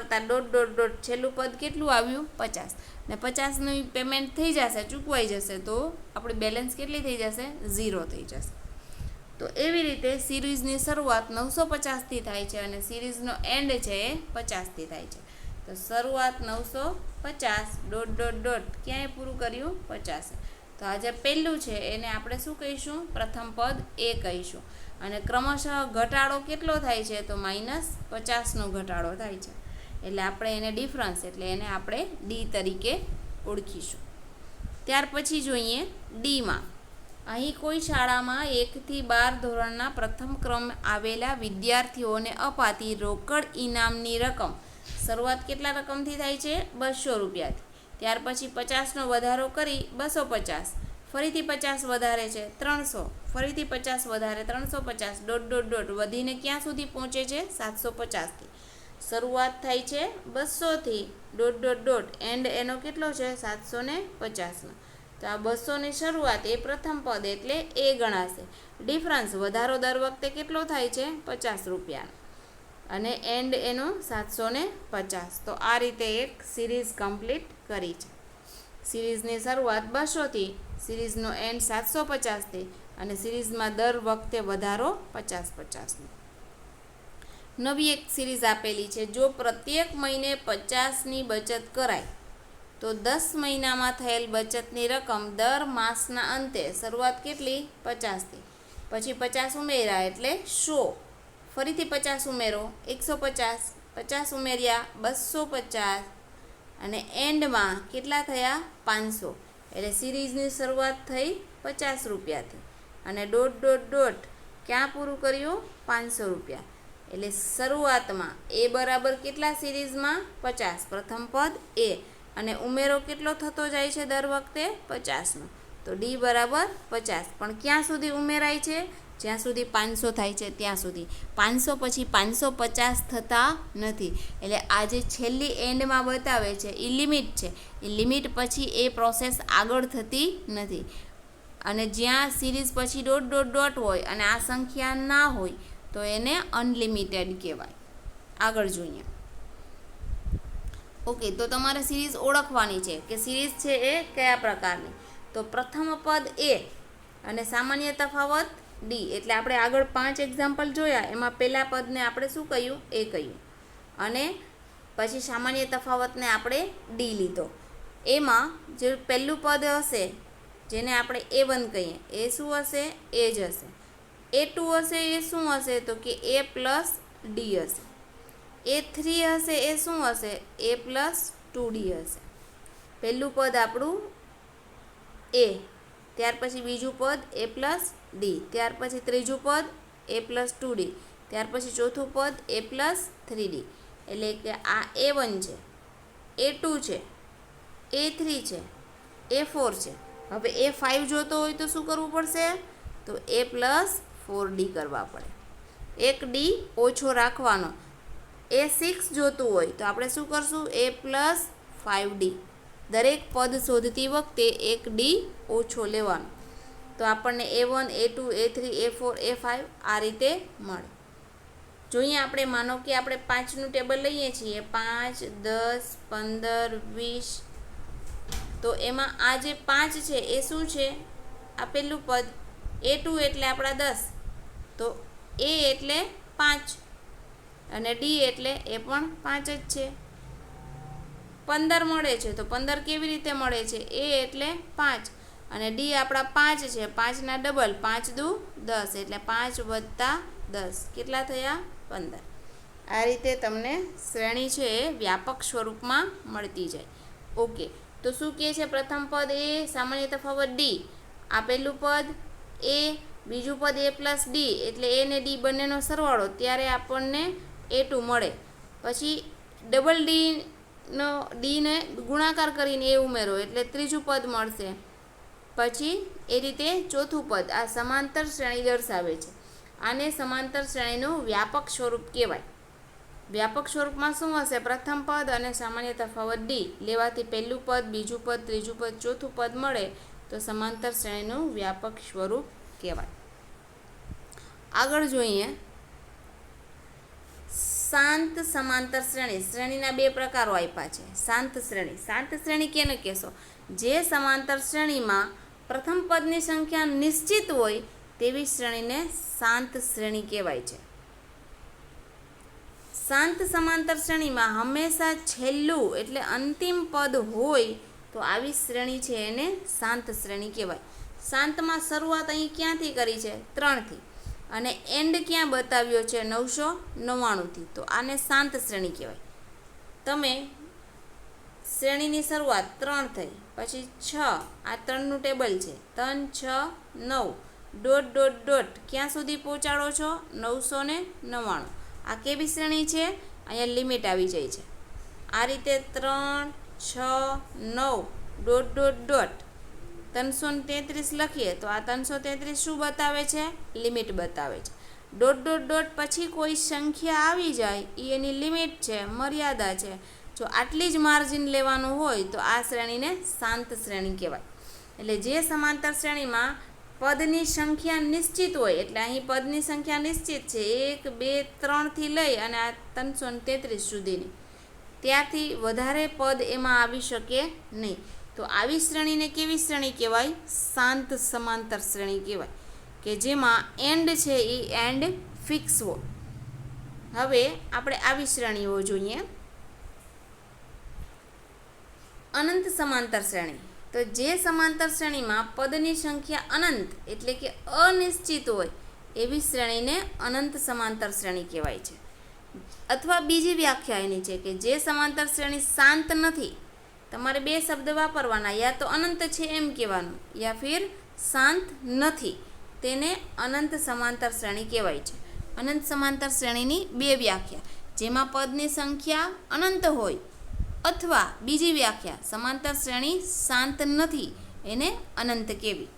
A: છેલ્લું પદ કેટલું આવ્યું? 50. ને 50નું પેમેન્ટ થઈ જશે, ચૂકવાઈ જશે તો આપણી બેલેન્સ કેટલી થઈ જશે? 0 થઈ જશે. તો એવી રીતે સિરીઝની શરૂઆત 950થી થાય છે અને સિરીઝનો એન્ડ છે એ 50થી થાય છે. તો શરૂઆત 950... ક્યાંય પૂરું કર્યું? 50. તો આ જે પહેલું છે એને આપણે શું કહીશું? પ્રથમ પદ એ કહીશું. અને ક્રમશઃ ઘટાડો કેટલો થાય છે? તો -50નો ઘટાડો થાય છે. એટલે આપણે એને ડિફરન્સ એટલે એને આપણે ડી તરીકે ઓળખીશું. ત્યાર પછી જોઈએ ડીમાં. અહીં કોઈ શાળામાં 1 થી 12 ધોરણના પ્રથમ ક્રમ આવેલા વિદ્યાર્થીઓને અપાતી રોકડ ઇનામની રકમ. શરૂઆત કેટલા રકમથી થાય છે? 200 રૂપિયાથી. ત્યાર પછી 50નો વધારો કરી 250, ફરીથી 50 વધારે છે 300, ફરીથી 50 વધારે 350... વધીને ક્યાં સુધી પહોંચે છે? 750થી. શરૂઆત થાય છે 200થી... એન્ડ એનો કેટલો છે? 750નો. તો આ 200ની શરૂઆત એ પ્રથમ પદ એટલે એ ગણાશે. ડિફરન્સ વધારો દર વખતે કેટલો થાય છે? 50 રૂપિયાનો. અને એન્ડ એનો 750. તો આ રીતે એક સિરીઝ કમ્પ્લીટ કરી છે. સિરીઝની શરૂઆત 200થી, સિરીઝનો એન્ડ 750થી અને સિરીઝમાં દર વખતે વધારો 50-50નો. નવી એક સિરીઝ આપેલી છે. જો પ્રત્યેક મહિને 50ની બચત કરાય તો 10 મહિનામાં થયેલ બચતની રકમ દર માસના અંતે શરૂઆત કેટલી 50થી, પછી 50 ઉમેર્યા એટલે 100, ફરીથી 50 ઉમેરો 150, 50 ઉમેર્યા 250 અને એન્ડમાં કેટલા થયા 500. એટલે સિરીઝની શરૂઆત થઈ 50 રૂપિયાથી અને ડોટ ડોટ ડોટ ક્યાં પૂરું કર્યું 500 રૂપિયા. એટલે શરૂઆતમાં એ બરાબર કેટલા સિરીઝમાં 50, પ્રથમ પદ એ, અને ઉમેરો કેટલો થતો જાય છે દર વખતે 50નો, તો ડી બરાબર 50. પણ ક્યાં સુધી ઉમેરાય છે? જ્યાં સુધી 500 થાય છે ત્યાં સુધી. 500 પછી 550 થતા નથી. એટલે આ જે છેલ્લી એન્ડમાં બતાવે છે એ લિમિટ છે. એ લિમિટ પછી એ પ્રોસેસ આગળ થતી નથી. અને જ્યાં સિરીઝ પછી ડોટ ડોટ ડોટ હોય અને આ સંખ્યા ના હોય તો એને અનલિમિટેડ કહેવાય. આગળ જોઈએ. ઓકે, તો તમારે સિરીઝ ઓળખવાની છે કે સિરીઝ છે એ કયા પ્રકારની. તો પ્રથમ પદ એ અને સામાન્ય તફાવત ડી. એટલે આપણે આગળ 5 એક્ઝામ્પલ જોયા, એમાં પહેલા પદને આપણે શું કહ્યું? એ કહ્યું, અને પછી સામાન્ય તફાવતને આપણે ડી લીધો. એમાં જે પહેલું પદ હશે જેને આપણે A1 કહીએ, એ શું હશે? એ જ હશે. A2 હશે એ શું હશે? તો કે A પ્લસ ડી હશે. A3 હશે એ શું હશે? A પ્લસ 2D હશે. પહેલું પદ આપણું એ, ત્યાર પછી બીજું પદ A પ્લસ ડી, ત્યાર પછી ત્રીજું પદ A પ્લસ 2D, ત્યાર પછી ચોથું પદ A પ્લસ 3D. એટલે કે આ A1 છે, A2 છે, A3 છે, A4 છે. હવે A5 જોતો હોય તો શું કરવું પડશે? તો A પ્લસ 4D કરવા પડે. એક ડી ઓછો રાખવાનો. A6 જોતું હોય તો આપણે શું કરશું? A plus 5D. દરેક પદ શોધતી વખતે એક ડી ઓછો લેવાનો. તો આપણને A1, A2, A3, A4, A5 આ રીતે મળે. જોઈએ આપણે, માનો કે આપણે 5નું ટેબલ લઈએ છીએ, 5, 10, 15, 20. તો એમાં આ જે 5 છે એ શું છે? આ પહેલું પદ. A2 એટલે આપણા 10, તો A એટલે 5 અને ડી એટલે એ પણ 5 જ છે. 15 મળે છે, તો 15 કેવી રીતે મળે છે? A એટલે 5 અને ડી આપણા 5 છે, 5ના ડબલ, 5 દુ 10, એટલે 5 વત્તા 10 કેટલા થયા? 15. આ રીતે તમને શ્રેણી છે એ વ્યાપક સ્વરૂપમાં મળતી જાય. ઓકે, તો શું કહે છે? પ્રથમ પદ એ, સામાન્ય તફાવત ડી. આ પહેલું પદ એ, બીજું પદ A પ્લસ ડી, એટલે એ ને ડી બંનેનો સરવાળો, ત્યારે આપણને A2 મળે. પછી ડબલ ડીને ગુણાકાર કરીને એ ઉમેરો એટલે ત્રીજું પદ મળશે. પછી એ રીતે ચોથું પદ. આ સમાંતર શ્રેણી દર્શાવે છે. આને સમાંતર શ્રેણીનું વ્યાપક સ્વરૂપ કહેવાય. વ્યાપક સ્વરૂપમાં શું હશે? પ્રથમ પદ અને સામાન્ય તફાવત ડી લેવાથી પહેલું પદ, બીજું પદ, ત્રીજું પદ, ચોથું પદ મળે તો સમાંતર શ્રેણીનું વ્યાપક સ્વરૂપ કહેવાય. આગળ જોઈએ. શાંત સમાંતર શ્રેણી. શ્રેણીના 2 પ્રકારો આપ્યા છે. શાંત શ્રેણી. શાંત શ્રેણી કેને કહેશો? જે સમાંતર શ્રેણીમાં પ્રથમ પદની સંખ્યા નિશ્ચિત હોય તેવી શ્રેણીને શાંત શ્રેણી કહેવાય છે. શાંત સમાંતર શ્રેણીમાં હંમેશા છેલ્લું એટલે અંતિમ પદ હોય તો આવી શ્રેણી છે એને શાંત શ્રેણી કહેવાય. શાંતમાં શરૂઆત અહીં ક્યાંથી કરી છે? 3થી, અને એન્ડ ક્યાં બતાવ્યો છે? 999થી. તો આને શાંત શ્રેણી કહેવાય. તમે શ્રેણીની શરૂઆત 3 થઈ, પછી 6, આ 3નું ટેબલ છે, 3, 6, 9, ડોટ ડોટ ડોટ ક્યાં સુધી પહોંચાડો છો? 999. આ કેવી શ્રેણી છે? અહીંયા લિમિટ આવી જાય છે. આ રીતે 3, 6, 9, ડોટ ડોટ ડોટ 333 લખીએ તો આ 333 શું બતાવે છે? લિમિટ બતાવે છે. ડોટ ડોટ ડોટ પછી કોઈ સંખ્યા આવી જાય એ એની લિમિટ છે, મર્યાદા છે. જો આટલી જ માર્જિન લેવાનું હોય તો આ શ્રેણીને શાંત શ્રેણી કહેવાય. એટલે જે સમાંતર શ્રેણીમાં પદની સંખ્યા નિશ્ચિત હોય, એટલે અહીં પદની સંખ્યા નિશ્ચિત છે 1, 2, 3થી લઈ અને આ 333 સુધીની, ત્યાંથી વધારે પદ એમાં આવી શકે નહીં. તો આવી શ્રેણીને કેવી શ્રેણી કહેવાય? શાંત સમાંતર શ્રેણી કહેવાય, કે જેમાં એન્ડ છે એ એન્ડ ફિક્સ હોય. હવે આપણે આવી શ્રેણીઓ જોઈએ. અનંત સમાંતર શ્રેણી. તો જે સમાંતર શ્રેણીમાં પદની સંખ્યા અનંત એટલે કે અનિશ્ચિત હોય એવી શ્રેણીને અનંત સમાંતર શ્રેણી કહેવાય છે. અથવા બીજી વ્યાખ્યા એની છે કે જે સમાંતર શ્રેણી શાંત નથી. તમારે બે શબ્દ વાપરવાના, યા તો અનંત છે એમ કહેવાનું, યા ફિર શાંત નથી, તેને અનંત સમાંતર શ્રેણી કહેવાય છે. અનંત સમાંતર શ્રેણીની બે વ્યાખ્યા, જેમાં પદની સંખ્યા અનંત હોય, અથવા બીજી વ્યાખ્યા સમાંતર શ્રેણી શાંત નથી એને અનંત કહેવી.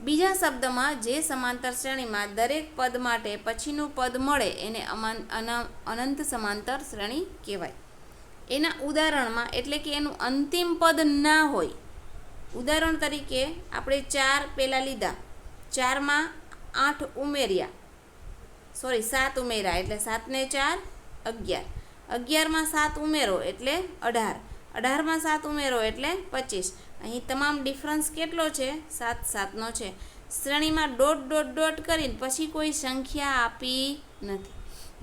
A: બીજા શબ્દમાં જે સમાંતર શ્રેણીમાં દરેક પદ માટે પછીનું પદ મળે એને અનંત સમાંતર શ્રેણી કહેવાય. એના ઉદાહરણમાં એટલે કે એનું અંતિમ પદ ના હોય. ઉદાહરણ તરીકે આપણે 4 પહેલાં લીધા, 4માં 8 ઉમેર્યા, 7 ઉમેર્યા એટલે 7 ને 4 11, 11માં 7 ઉમેરો એટલે 18, 18માં 7 ઉમેરો એટલે 25. અહીં તમામ ડિફરન્સ કેટલો છે? 7 7નો છે. શ્રેણીમાં ડોટ ડોટ ડોટ કરીને પછી કોઈ સંખ્યા આપી નથી,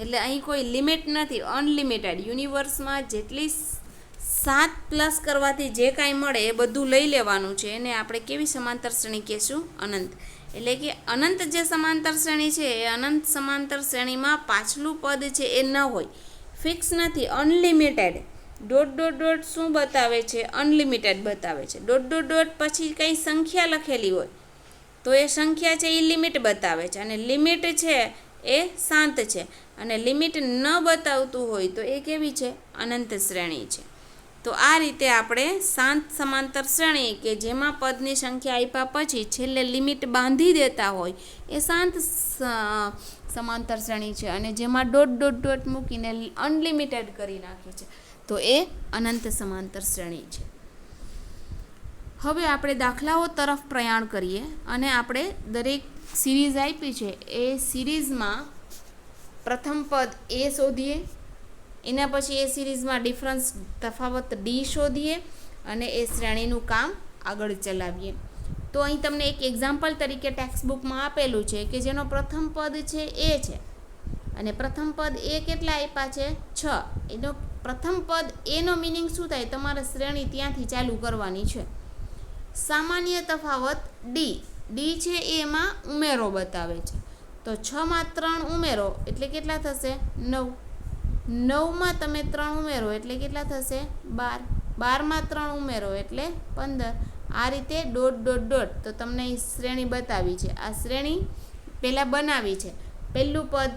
A: એટલે અહીં કોઈ લિમિટ નથી, અનલિમિટેડ. યુનિવર્સમાં જેટલી 7 પ્લસ કરવાથી જે કાંઈ મળે એ બધું લઈ લેવાનું છે. એને આપણે કેવી સમાંતર શ્રેણી કહેશું? અનંત. એટલે કે અનંત જે સમાંતર શ્રેણી છે એ અનંત સમાંતર શ્રેણીમાં પાછલું પદ છે એ ન હોય, ફિક્સ નથી, અનલિમિટેડ. ડોટ ડોટ ડોટ શું બતાવે છે? અનલિમિટેડ બતાવે છે. ડોટ ડોટ ડોટ પછી કંઈ સંખ્યા લખેલી હોય તો એ સંખ્યા છે એ લિમિટ બતાવે છે, અને લિમિટ છે એ શાંત છે, અને લિમિટ ન બતાવતું હોય તો એ કેવી છે? અનંત શ્રેણી છે. તો આ રીતે આપણે શાંત સમાંતર શ્રેણી કે જેમાં પદની સંખ્યા આપ્યા પછી છેલ્લે લિમિટ બાંધી દેતા હોય એ શાંત સમાંતર શ્રેણી છે, અને જેમાં ડોટ ડોટ ડોટ મૂકીને અનલિમિટેડ કરી નાખે છે તો એ અનંત સમાંતર શ્રેણી છે. હવે આપણે દાખલાઓ તરફ પ્રયાણ કરીએ, અને આપણે દરેક સિરીઝ આપી છે એ સિરીઝમાં પ્રથમ પદ એ શોધીએ, એના પછી એ સિરીઝમાં ડિફરન્સ તફાવત ડી શોધીએ, અને એ શ્રેણીનું કામ આગળ ચલાવીએ. તો અહીં તમને એક એક્ઝામ્પલ તરીકે ટેક્સ્ટ બુકમાં આપેલું છે કે જેનો પ્રથમ પદ છે એ છે, અને પ્રથમ પદ એ કેટલા આપ્યા છે? 6. એનો પ્રથમ પદ એનો મિનિંગ શું થાય? તમારે શ્રેણી ત્યાંથી ચાલુ કરવાની છે. સામાન્ય તફાવત ડી, ડી છે એમાં ઉમેરો બતાવે છે, તો 6માં 3 ઉમેરો એટલે કેટલા થશે? 9. 9માં તમે 3 ઉમેરો એટલે કેટલા થશે? 12. 12માં 3 ઉમેરો એટલે 15. આ રીતે ડોટ ડોટ ડોટ. તો તમને એ શ્રેણી બતાવી છે. આ શ્રેણી પહેલાં બનાવી છે. પહેલું પદ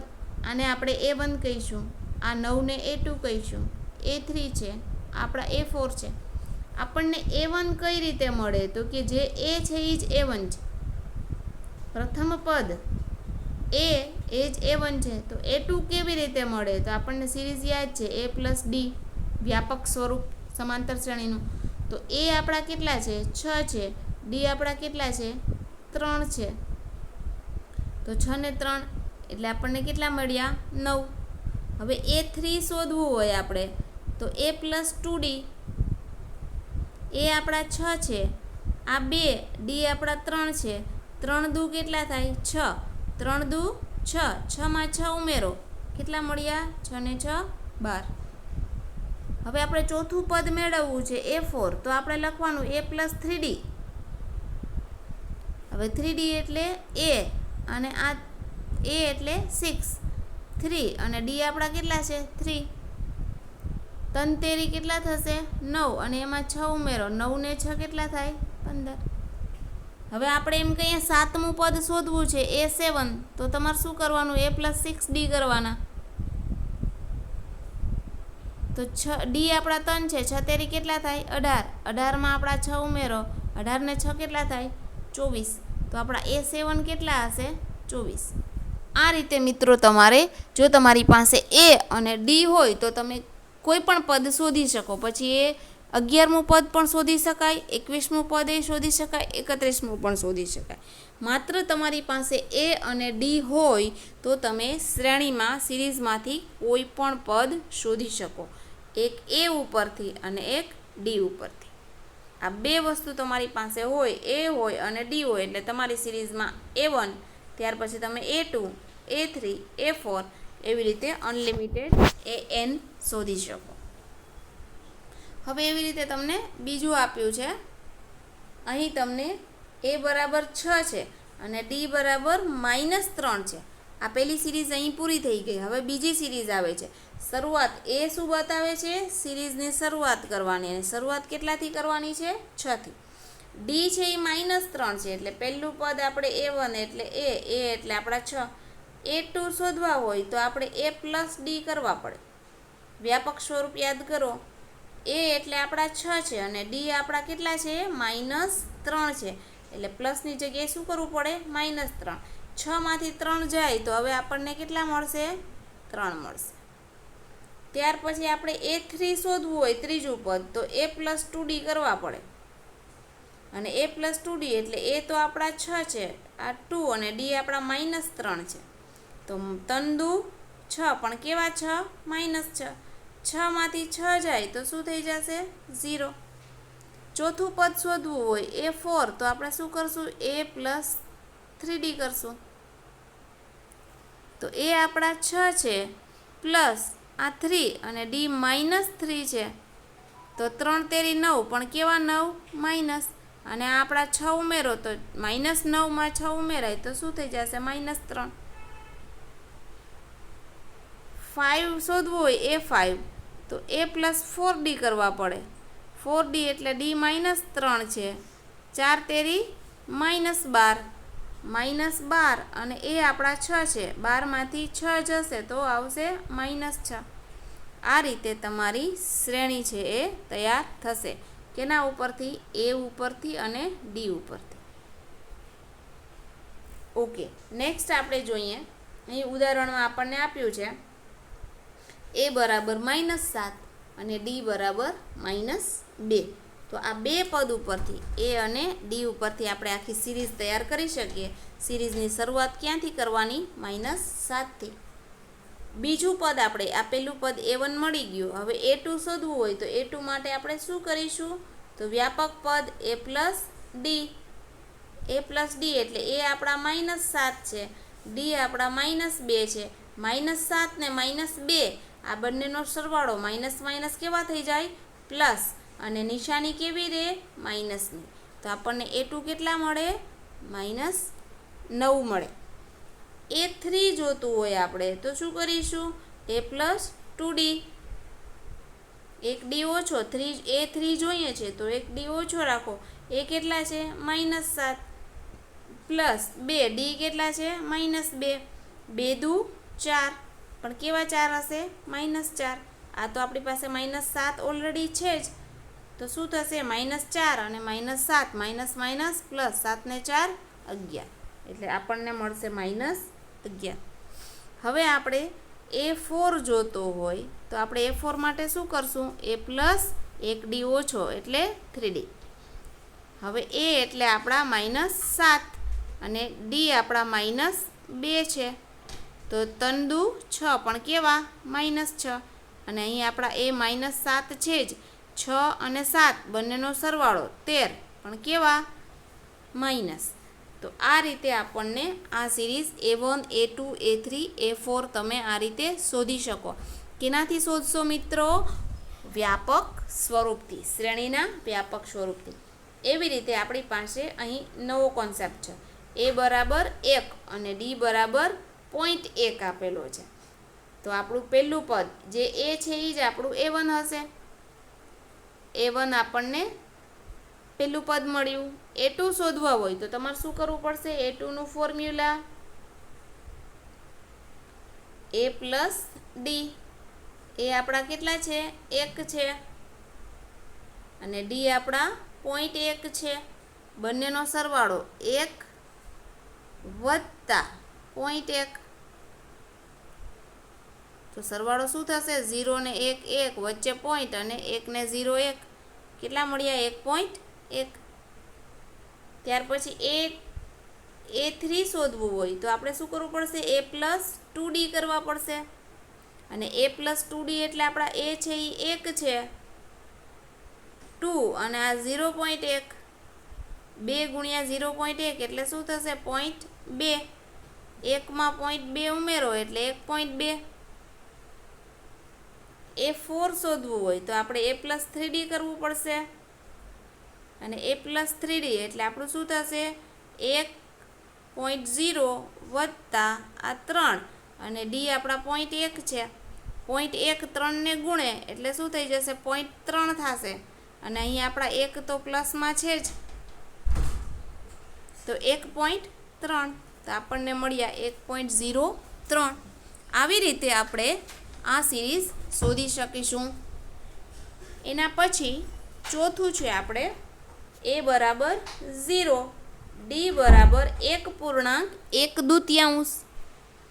A: આને આપણે A1 કહીશું, આ 9ને A2 કહીશું, A3 છે, આપણા A4 છે. આપણને A1 કઈ રીતે મળે? તો કે જે A છે એ જ A1 છે. પ્રથમ પદ એ જ A1 છે, તો A2 કેવી રીતે મળે? તો આપણને સિરીઝ યાદ છે A પ્લસ ડી, વ્યાપક સ્વરૂપ સમાંતર શ્રેણીનું. તો એ આપણા કેટલા છે? 6 છે. ડી આપણા કેટલા છે? 3 છે. તો 6 ને 3 એટલે આપણને કેટલા મળ્યા? 9. હવે A3 શોધવું હોય આપણે તો A પ્લસ 2D. એ આપણા 6 છે, આ 2, ડી આપણા 3 છે. 3 દુ કેટલા થાય? 6. 3 દુ 6, 6માં 6 ઉમેરો કેટલા મળ્યા? 6 ને 6 12. હવે આપણે ચોથું પદ મેળવવું છે A4, તો આપણે લખવાનું A પ્લસ 3D. હવે 3D એટલે A, અને આ A એટલે 6, 3, અને ડી આપણા કેટલા છે? 3. 3 તેરી કેટલા થશે? 9, અને એમાં 6 ઉમેરો, 9 ને 6 કેટલા થાય? 15. હવે આપણે એમ કહીએ 7મું પદ શોધવું છે A7, તો તમારે શું કરવાનું? A પ્લસ 6D કરવાના. તો 6 ડી આપણા 3 છે, 6 તેરી કેટલા થાય? 18. 18માં આપણા 6 ઉમેરો, 18 ને 6 કેટલા થાય? 24. તો આપણા A7 કેટલા હશે? 24. આ રીતે મિત્રો તમારે, જો તમારી પાસે A અને ડી હોય તો તમે કોઈ પણ પદ શોધી શકો. પછી એ 11મું પદ પણ શોધી શકાય, 21મું પદ એ શોધી શકાય, 31મું પણ શોધી શકાય. માત્ર તમારી પાસે A અને ડી હોય તો તમે શ્રેણીમાં સિરીઝમાંથી કોઈ પણ પદ શોધી શકો, એક A ઉપરથી અને એક ડી ઉપરથી. આ બે વસ્તુ તમારી પાસે હોય, A હોય અને ડી હોય, એટલે તમારી સિરીઝમાં A1, ત્યાર પછી તમે A2, A3, A4 એવી રીતે અનલિમિટેડ AN શોધી શકો. હવે એવી રીતે તમને બીજું આપ્યું છે, અહીં તમને a બરાબર 6 છે અને d બરાબર -3 છે. આ પહેલી સિરીઝ અહીં પૂરી થઈ ગઈ. હવે બીજી સિરીઝ આવે છે. શરૂઆત એ શું બતાવે છે? સિરીઝની શરૂઆત કરવાની, અને શરૂઆત કેટલાથી કરવાની છે? 6થી. ડી છે એ -3 છે, એટલે પહેલું પદ આપણે a1 એટલે a એટલે આપણા 6. a2 શોધવા હોય તો આપણે a પ્લસ ડી કરવા પડે. વ્યાપક સ્વરૂપ યાદ કરો. a એટલે આપણા 6 છે અને ડી આપણા કેટલા છે? -3 છે. એટલે પ્લસની જગ્યાએ શું કરવું પડે? -3. 6માંથી 3 જાય તો હવે આપણને કેટલા મળશે? 3 મળશે. ત્યાર પછી આપણે a3 શોધવું હોય, ત્રીજું પદ, તો a પ્લસ 2d કરવા પડે. અને a પ્લસ 2d એટલે a તો આપણા 6 છે, આ 2 અને d આપણા -3 છે. તો 3 દુ 6, પણ કેવા 6? -6. 6માંથી 6 જાય તો શું થઈ જશે? 0. ચોથું પદ શોધવું હોય a4, તો આપણે શું કરશું? a પ્લસ 3d કરશું. તો a આપણા 6 છે પ્લસ આ 3 અને d -3 છે. તો 3 તેરી 9, પણ કેવા 9? માઇનસ. અને આ આપણા 6 ઉમેરો તો -9માં 6 ઉમેરાય તો શું થઈ જશે? -3. 5 શોધવું હોય a5, તો a પ્લસ 4d કરવા પડે. 4d એટલે d -3 છે. 4 તેરી -12, -12 અને એ આપણા 6 છે. 12માંથી 6 જશે તો આવશે -6. આ રીતે તમારી શ્રેણી છે એ તૈયાર થશે. કેના ઉપરથી? a ઉપરથી અને d ઉપરથી. ઓકે, નેક્સ્ટ આપણે જોઈએ. અહીં ઉદાહરણમાં આપણને આપ્યું છે a બરાબર -7 અને d બરાબર -2. તો આ બે પદ ઉપરથી a અને d ઉપરથી આપણે આખી સિરીઝ તૈયાર કરી શકીએ. સિરીઝની શરૂઆત ક્યાંથી કરવાની? -7થી. બીજું પદ આપણે, આ પહેલું પદ a1 મળી ગયું. હવે a2 શોધવું હોય તો a2 માટે આપણે શું કરીશું? તો વ્યાપક પદ a plus D. a plus D એટલે a આપણા -7 છે, d આપણા -2 છે. -7 ને -2 આ બંનેનો સરવાળો માઇનસ કેવા થઈ જાય? પ્લસ. અને નિશાની કેવી રહે? માઇનસની. તો આપણને a2 કેટલા મળે? -9 મળે. a3 જોતું હોય આપણે તો શું કરીશું? a plus 2d. એક ડી ઓછો, a3 જોઈએ છે તો એક ડી ઓછો રાખો. એ કેટલા છે? -7 પ્લસ 2, ડી કેટલા છે? -2. 2 દુ 4, પણ કેવા 4 હશે? -4. આ તો આપણી પાસે -7 ઓલરેડી છે જ, તો શું થશે? -4 અને -7, માઇનસ પ્લસ 7 ને 4 11, એટલે આપણને મળશે -11. હવે આપણે a4 જોતો હોય તો આપણે a4 માટે શું કરશું? a પ્લસ 1d ઓછો એટલે 3d. હવે a એટલે આપણા -7 અને d આપણા -2 છે. તો 3 દુ 6, પણ કેવા? -6. અને અહીં આપણા a -7 છે જ. 6 અને 7 બંનેનો સરવાળો 13, પણ કેવા? માઇનસ. તો આ રીતે આપણને આ series a1, a2, a3, a4 તમે આ રીતે શોધી શકો. કેનાથી શોધશો મિત્રો? વ્યાપક સ્વરૂપથી, શ્રેણીના વ્યાપક સ્વરૂપથી. એવી રીતે આપણી પાસે અહીં નવો કોન્સેપ્ટ છે. a બરાબર 1 અને d બરાબર 0.1 આપેલો છે. તો આપણું પહેલું પદ જે a છે એ જ આપણું a1 હશે. a1 આપણને પહેલું પદ મળ્યું. a2 શોધવા હોય તો તમારે શું કરવું પડશે? a2નું ફોર્મ્યુલા a પ્લસ ડી. એ આપણા કેટલા છે? 1 છે અને ડી આપણા 0.1 છે. બંનેનો સરવાળો 1 વત્તા 0.1. તો સરવાળો શું થશે? 0 ને 1 1, વચ્ચે પોઈન્ટ, અને 1 ને 0 1. કેટલા મળ્યા? 1.1. ત્યાર પછી a3 શોધવું હોય તો આપણે શું કરવું પડશે? a પ્લસ 2d કરવા પડશે. અને a પ્લસ 2d એટલે આપણા a છે એ 1 છે, 2 અને આ 0.1. 2 ગુણ્યા 0.1 એટલે શું થશે? 0.2. 1માં 0.2 ઉમેરો એટલે 1.2. A4 શોધવું હોય તો આપણે A+3D કરવું પડશે, અને A+3D એટલે આપણું શું થશે? 1.0 વત્તા આ 3, અને ડી આપણા 0.1 છે. 0.1 3ને ગુણે એટલે શું થઈ જશે? 0.3 થશે. અને અહીં આપણા 1 તો પ્લસમાં છે જ, તો 1.3, તો આપણને મળ્યા 1.03. આવી રીતે આપણે આ સિરીઝ શોધી શકીશું. એના પછી ચોથું છે આપણે A બરાબર 0, D બરાબર 1.1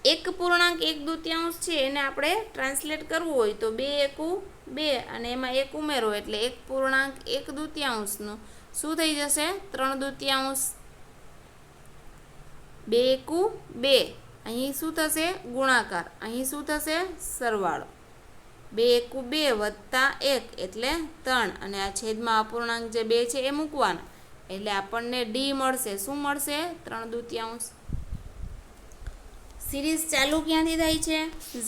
A: 1/1 છે, એને આપણે ટ્રાન્સલેટ કરવું હોય તો 2 એકુ 2 અને એમાં 1 ઉમેરો એટલે 1.1 શું થઈ જશે? 3/2. 2 એકુ 2, અહીં શું થશે? ગુણાકાર, અહીં શું થશે? સરવાળો. 2 એકુ 2 વત્તા 1 એટલે 3, અને આ છેદમાં અપૂર્ણાંક જે 2 છે એ મૂકવાના એટલે આપણને ડી મળશે. શું મળશે? 3/2. સિરીઝ ચાલુ ક્યાંથી થાય છે?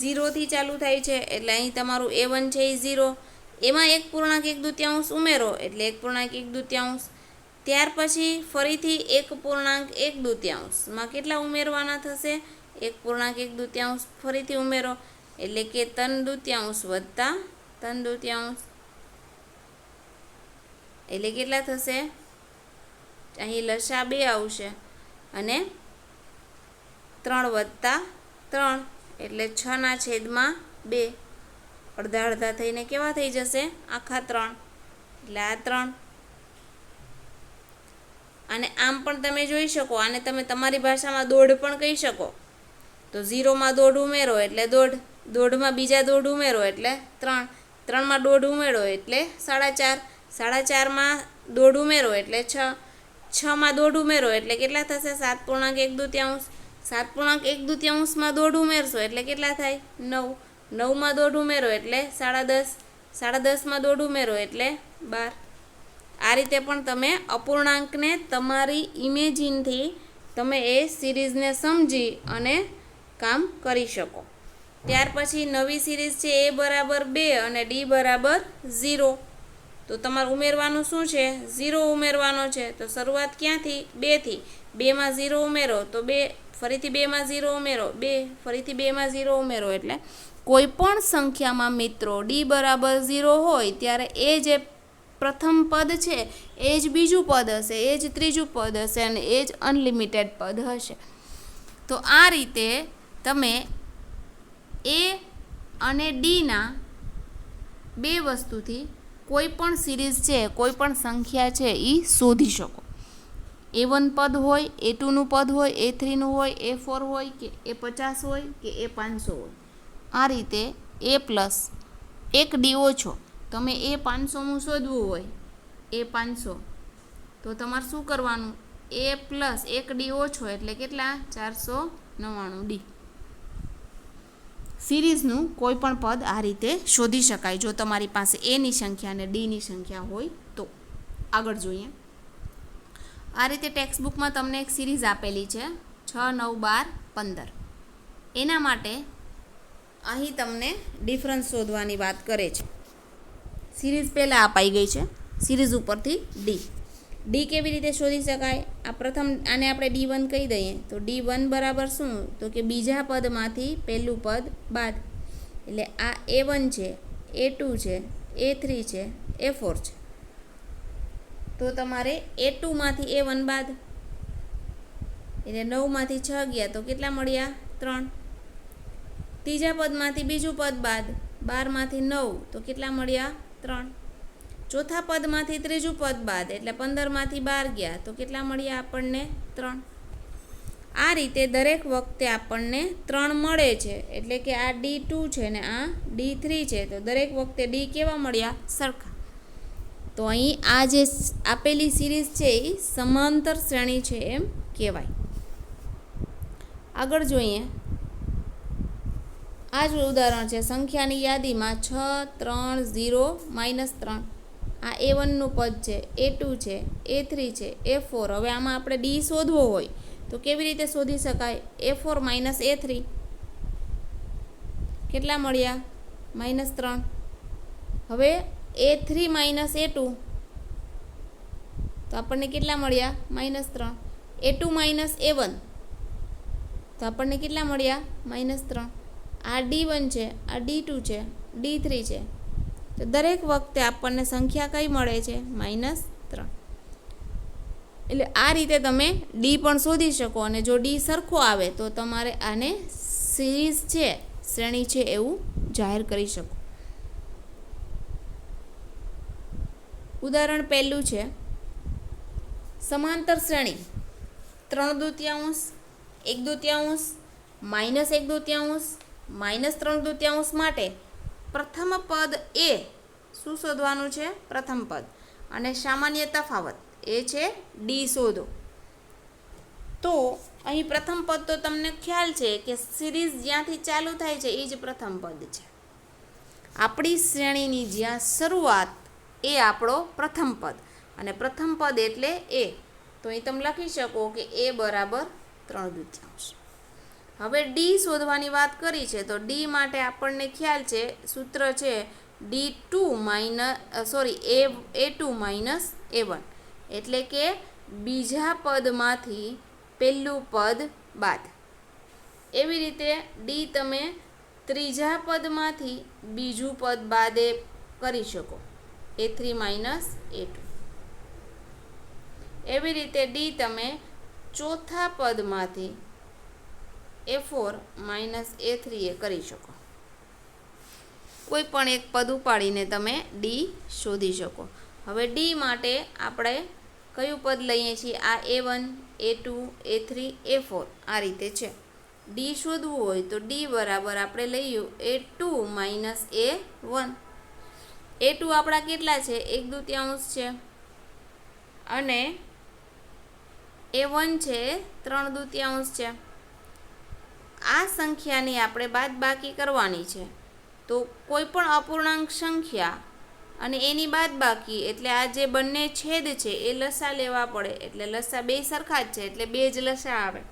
A: 0થી ચાલુ થાય છે, એટલે અહીં તમારું A1 છે એ 0, એમાં 1.1 ઉમેરો એટલે 1.1. ત્યાર પછી ફરીથી 1.1 માં કેટલા ઉમેરવાના થશે? 1.1 ફરીથી ઉમેરો એટલે કે 3/2 વત્તા 3/2 એટલે કેટલા થશે? અહીં લસા 2 આવશે, અને 3 વત્તા 3 એટલે 6/2, અડધા અડધા થઈને કેવા થઈ જશે? આખા 3, એટલે આ 3. અને આમ પણ તમે જોઈ શકો, આને તમે તમારી ભાષામાં દોઢ પણ કહી શકો. તો 0માં દોઢ ઉમેરો એટલે દોઢ, દોઢમાં બીજા દોઢ ઉમેરો એટલે 3, 3માં દોઢ ઉમેરો એટલે 4.5, 4.5માં દોઢ ઉમેરો એટલે 6, 6માં દોઢ ઉમેરો એટલે કેટલા થશે? 7.1, 7.1 દોઢ ઉમેરશો એટલે કેટલા થાય? 9, 9માં દોઢ ઉમેરો એટલે 10.5, 10.5માં દોઢ ઉમેરો એટલે 12. આ રીતે પણ તમે અપૂર્ણાંકને તમારી ઇમેજિનથી તમે એ સિરીઝને સમજી અને કામ કરી શકો. ત્યાર પછી નવી સિરીઝ છે A બરાબર 2 અને D બરાબર 0. તો તમારે ઉમેરવાનું શું છે? 0 ઉમેરવાનો છે. તો શરૂઆત ક્યાંથી? 2થી. 2માં 0 ઉમેરો તો 2, ફરીથી 2માં 0 ઉમેરો 2, ફરીથી 2માં 0 ઉમેરો. એટલે કોઈ પણ સંખ્યામાં મિત્રો D બરાબર 0 હોય ત્યારે એ જે પ્રથમ પદ છે એ જ બીજું પદ હશે, એ જ ત્રીજું પદ હશે, અને એ જ અનલિમિટેડ પદ હશે. તો આ રીતે તમે A અને Dના બે વસ્તુથી કોઈ પણ સિરીઝ છે, કોઈ પણ સંખ્યા છે એ શોધી શકો. A1 પદ હોય, A2નું પદ હોય, A3નું હોય, A4 હોય, કે A50 હોય, કે A500 હોય. આ રીતે A+1D ઓછો તમે A500 શોધવું હોય, A500, તો તમારે શું કરવાનું? A+1D ઓછો એટલે કેટલા? 499D. સિરીઝનું કોઈ પણ પદ આ રીતે શોધી શકાય જો તમારી પાસે Aની સંખ્યા અને Dની સંખ્યા હોય તો. આગળ જોઈએ. આ રીતે ટેક્સ્ટ બુકમાં તમને એક સિરીઝ આપેલી છે 6, 9, 12, 15. એના માટે અહીં તમને ડિફરન્સ શોધવાની વાત કરે છે. સિરીઝ પહેલાં અપાઈ ગઈ છે, સિરીઝ ઉપરથી ડી કેવી રીતે શોધી શકાય? આ પ્રથમ આને આપણે D1 કહી દઈએ. તો D1 બરાબર શું? તો કે બીજા પદમાંથી પહેલું પદ બાદ. એટલે આ A1 છે, A2 છે, A3 છે, A4 છે. તો તમારે A2માંથી A1 બાદ, એટલે 9માંથી 6 ગયા તો કેટલા મળ્યા? 3. ત્રીજા પદમાંથી બીજું પદ બાદ, 12માંથી 9 તો કેટલા મળ્યા? 3. ચોથા પદમાંથી ત્રીજું પદ બાદ એટલે 15માંથી 12 ગયા તો કેટલા મળ્યા આપણને? 3. આ રીતે દરેક વખતે આપણને 3 મળે છે, એટલે કે આ D2 છે ને આ D3 છે, તો દરેક વખતે D કેવા મળ્યા? સરખા. તો અહીં આ જે આપેલી સિરીઝ છે એ સમાંતર શ્રેણી છે એમ કહેવાય. આગળ જોઈએ. આ જ ઉદાહરણ છે. સંખ્યાની યાદીમાં 6, 3, 0, -3. આ A1નું પદ છે, A2 છે, A3 છે, A4. હવે આમાં આપણે D શોધવો હોય તો કેવી રીતે શોધી શકાય? A4 - A3 કેટલા મળ્યા? -3. હવે A3 માઇનસ A2 તો આપણને કેટલા મળ્યા? -3. A2 માઇનસ A1 તો આપણને કેટલા મળ્યા? -3. આ D1 છે, આ D2 છે, D3 છે. તો દરેક વખતે આપણને સંખ્યા કઈ મળે છે? -3. એટલે આ રીતે તમે ડી પણ શોધી શકો, અને જો ડી સરખો આવે તો તમારે આને સિરીઝ છે, શ્રેણી છે એવું જાહેર કરી શકો. ઉદાહરણ પહેલું છે સમાંતર શ્રેણી 3/2, 1/2, -1/2, -3/2 માટે પ્રથમ પદ એ શું શોધવાનું છે? પ્રથમ પદ. અને સામાન્ય તફાવત એ છે ડી શોધો. તો અહીં પ્રથમ પદ તો તમને ખ્યાલ છે કે સિરીઝ જ્યાંથી ચાલુ થાય છે એ જ પ્રથમ પદ છે. આપણી શ્રેણીની જ્યાં શરૂઆત એ આપણો પ્રથમ પદ, અને પ્રથમ પદ એટલે એ. તો અહીં તમે લખી શકો કે એ બરાબર 3/2. હવે ડી શોધવાની વાત કરી છે તો ડી માટે આપણને ખ્યાલ છે, સૂત્ર છે A2 માઇનસ A1, એટલે કે બીજા પદમાંથી પહેલું પદ બાદ. એવી રીતે ડી તમે ત્રીજા પદમાંથી બીજું પદ બાદે કરી શકો, A3 માઇનસ A2. એવી રીતે ડી તમે ચોથા પદમાંથી A4 માઇનસ A3 એ કરી શકો. કોઈ પણ એક પદ ઉપાડીને તમે ડી શોધી શકો. હવે ડી માટે આપણે કયું પદ લઈએ છીએ? આ A1, A2, A3, A4 આ રીતે છે. ડી શોધવું હોય તો ડી બરાબર આપણે લઈએ A2 માઇનસ A1. A2 આપણા કેટલા છે? 1/2 છે, અને A1 છે 3/2 છે. આ સંખ્યાની આપણે બાદબાકી કરવાની છે. તો કોઈ પણ અપૂર્ણાંક સંખ્યા અને એની બાદબાકી, એટલે આ જે બંને છેદ છે એ લસા લેવા પડે. એટલે લસા બે સરખા જ છે, એટલે 2 જ લસા આવે.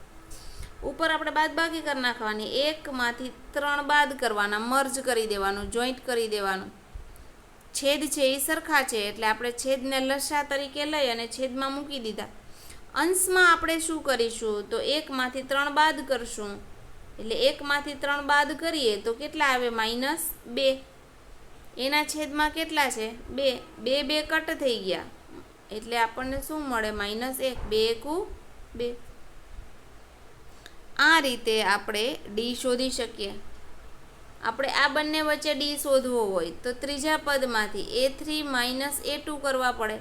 A: ઉપર આપણે બાદબાકી કરી નાખવાની, 1માંથી 3 બાદ કરવાના, મર્જ કરી દેવાનું, જોઈન્ટ કરી દેવાનું. છેદ છે એ સરખા છે એટલે આપણે છેદને લસા તરીકે લઈ અને છેદમાં મૂકી દીધા. અંશમાં આપણે શું કરીશું? તો 1માંથી 3 બાદ કરશું. એટલે 1માંથી 3 બાદ કરીએ તો કેટલા આવે? -2. એના છેદમાં કેટલા છે? 2. 2 કટ થઈ ગયા, એટલે આપણને શું મળે? -1. 2 એકુ 2. આ રીતે આપણે ડી શોધી શકીએ. આપણે આ બંને વચ્ચે ડી શોધવો હોય તો ત્રીજા પદમાંથી A3 માઇનસ A2 કરવા પડે.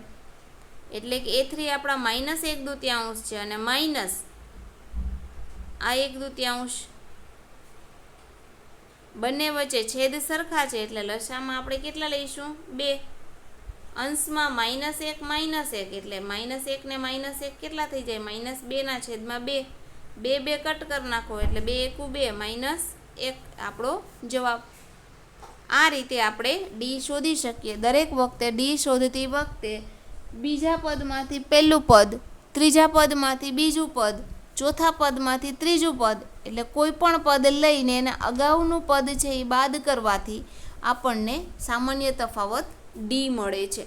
A: એટલે કે A3 આપણા -1/2 છે, અને માઇનસ આ 1/2. બંને વચ્ચે છેદ સરખા છે એટલે લસામાં આપણે કેટલા લઈશું? 2. અંશમાં -1 -1 એટલે -1 ને -1 કેટલા થઈ જાય? -2/2. 2 કટ કરી નાખો એટલે 2 એકુ 2 -1 આપણો જવાબ. આ રીતે આપણે ડી શોધી શકીએ. દરેક વખતે ડી શોધતી વખતે બીજા પદમાંથી પહેલું પદ, ત્રીજા પદમાંથી બીજું પદ, ચોથા પદમાંથી ત્રીજું પદ, એટલે કોઈ પણ પદ લઈને એના અગાઉનું પદ છે એ બાદ કરવાથી આપણને સામાન્ય તફાવત ડી મળે છે.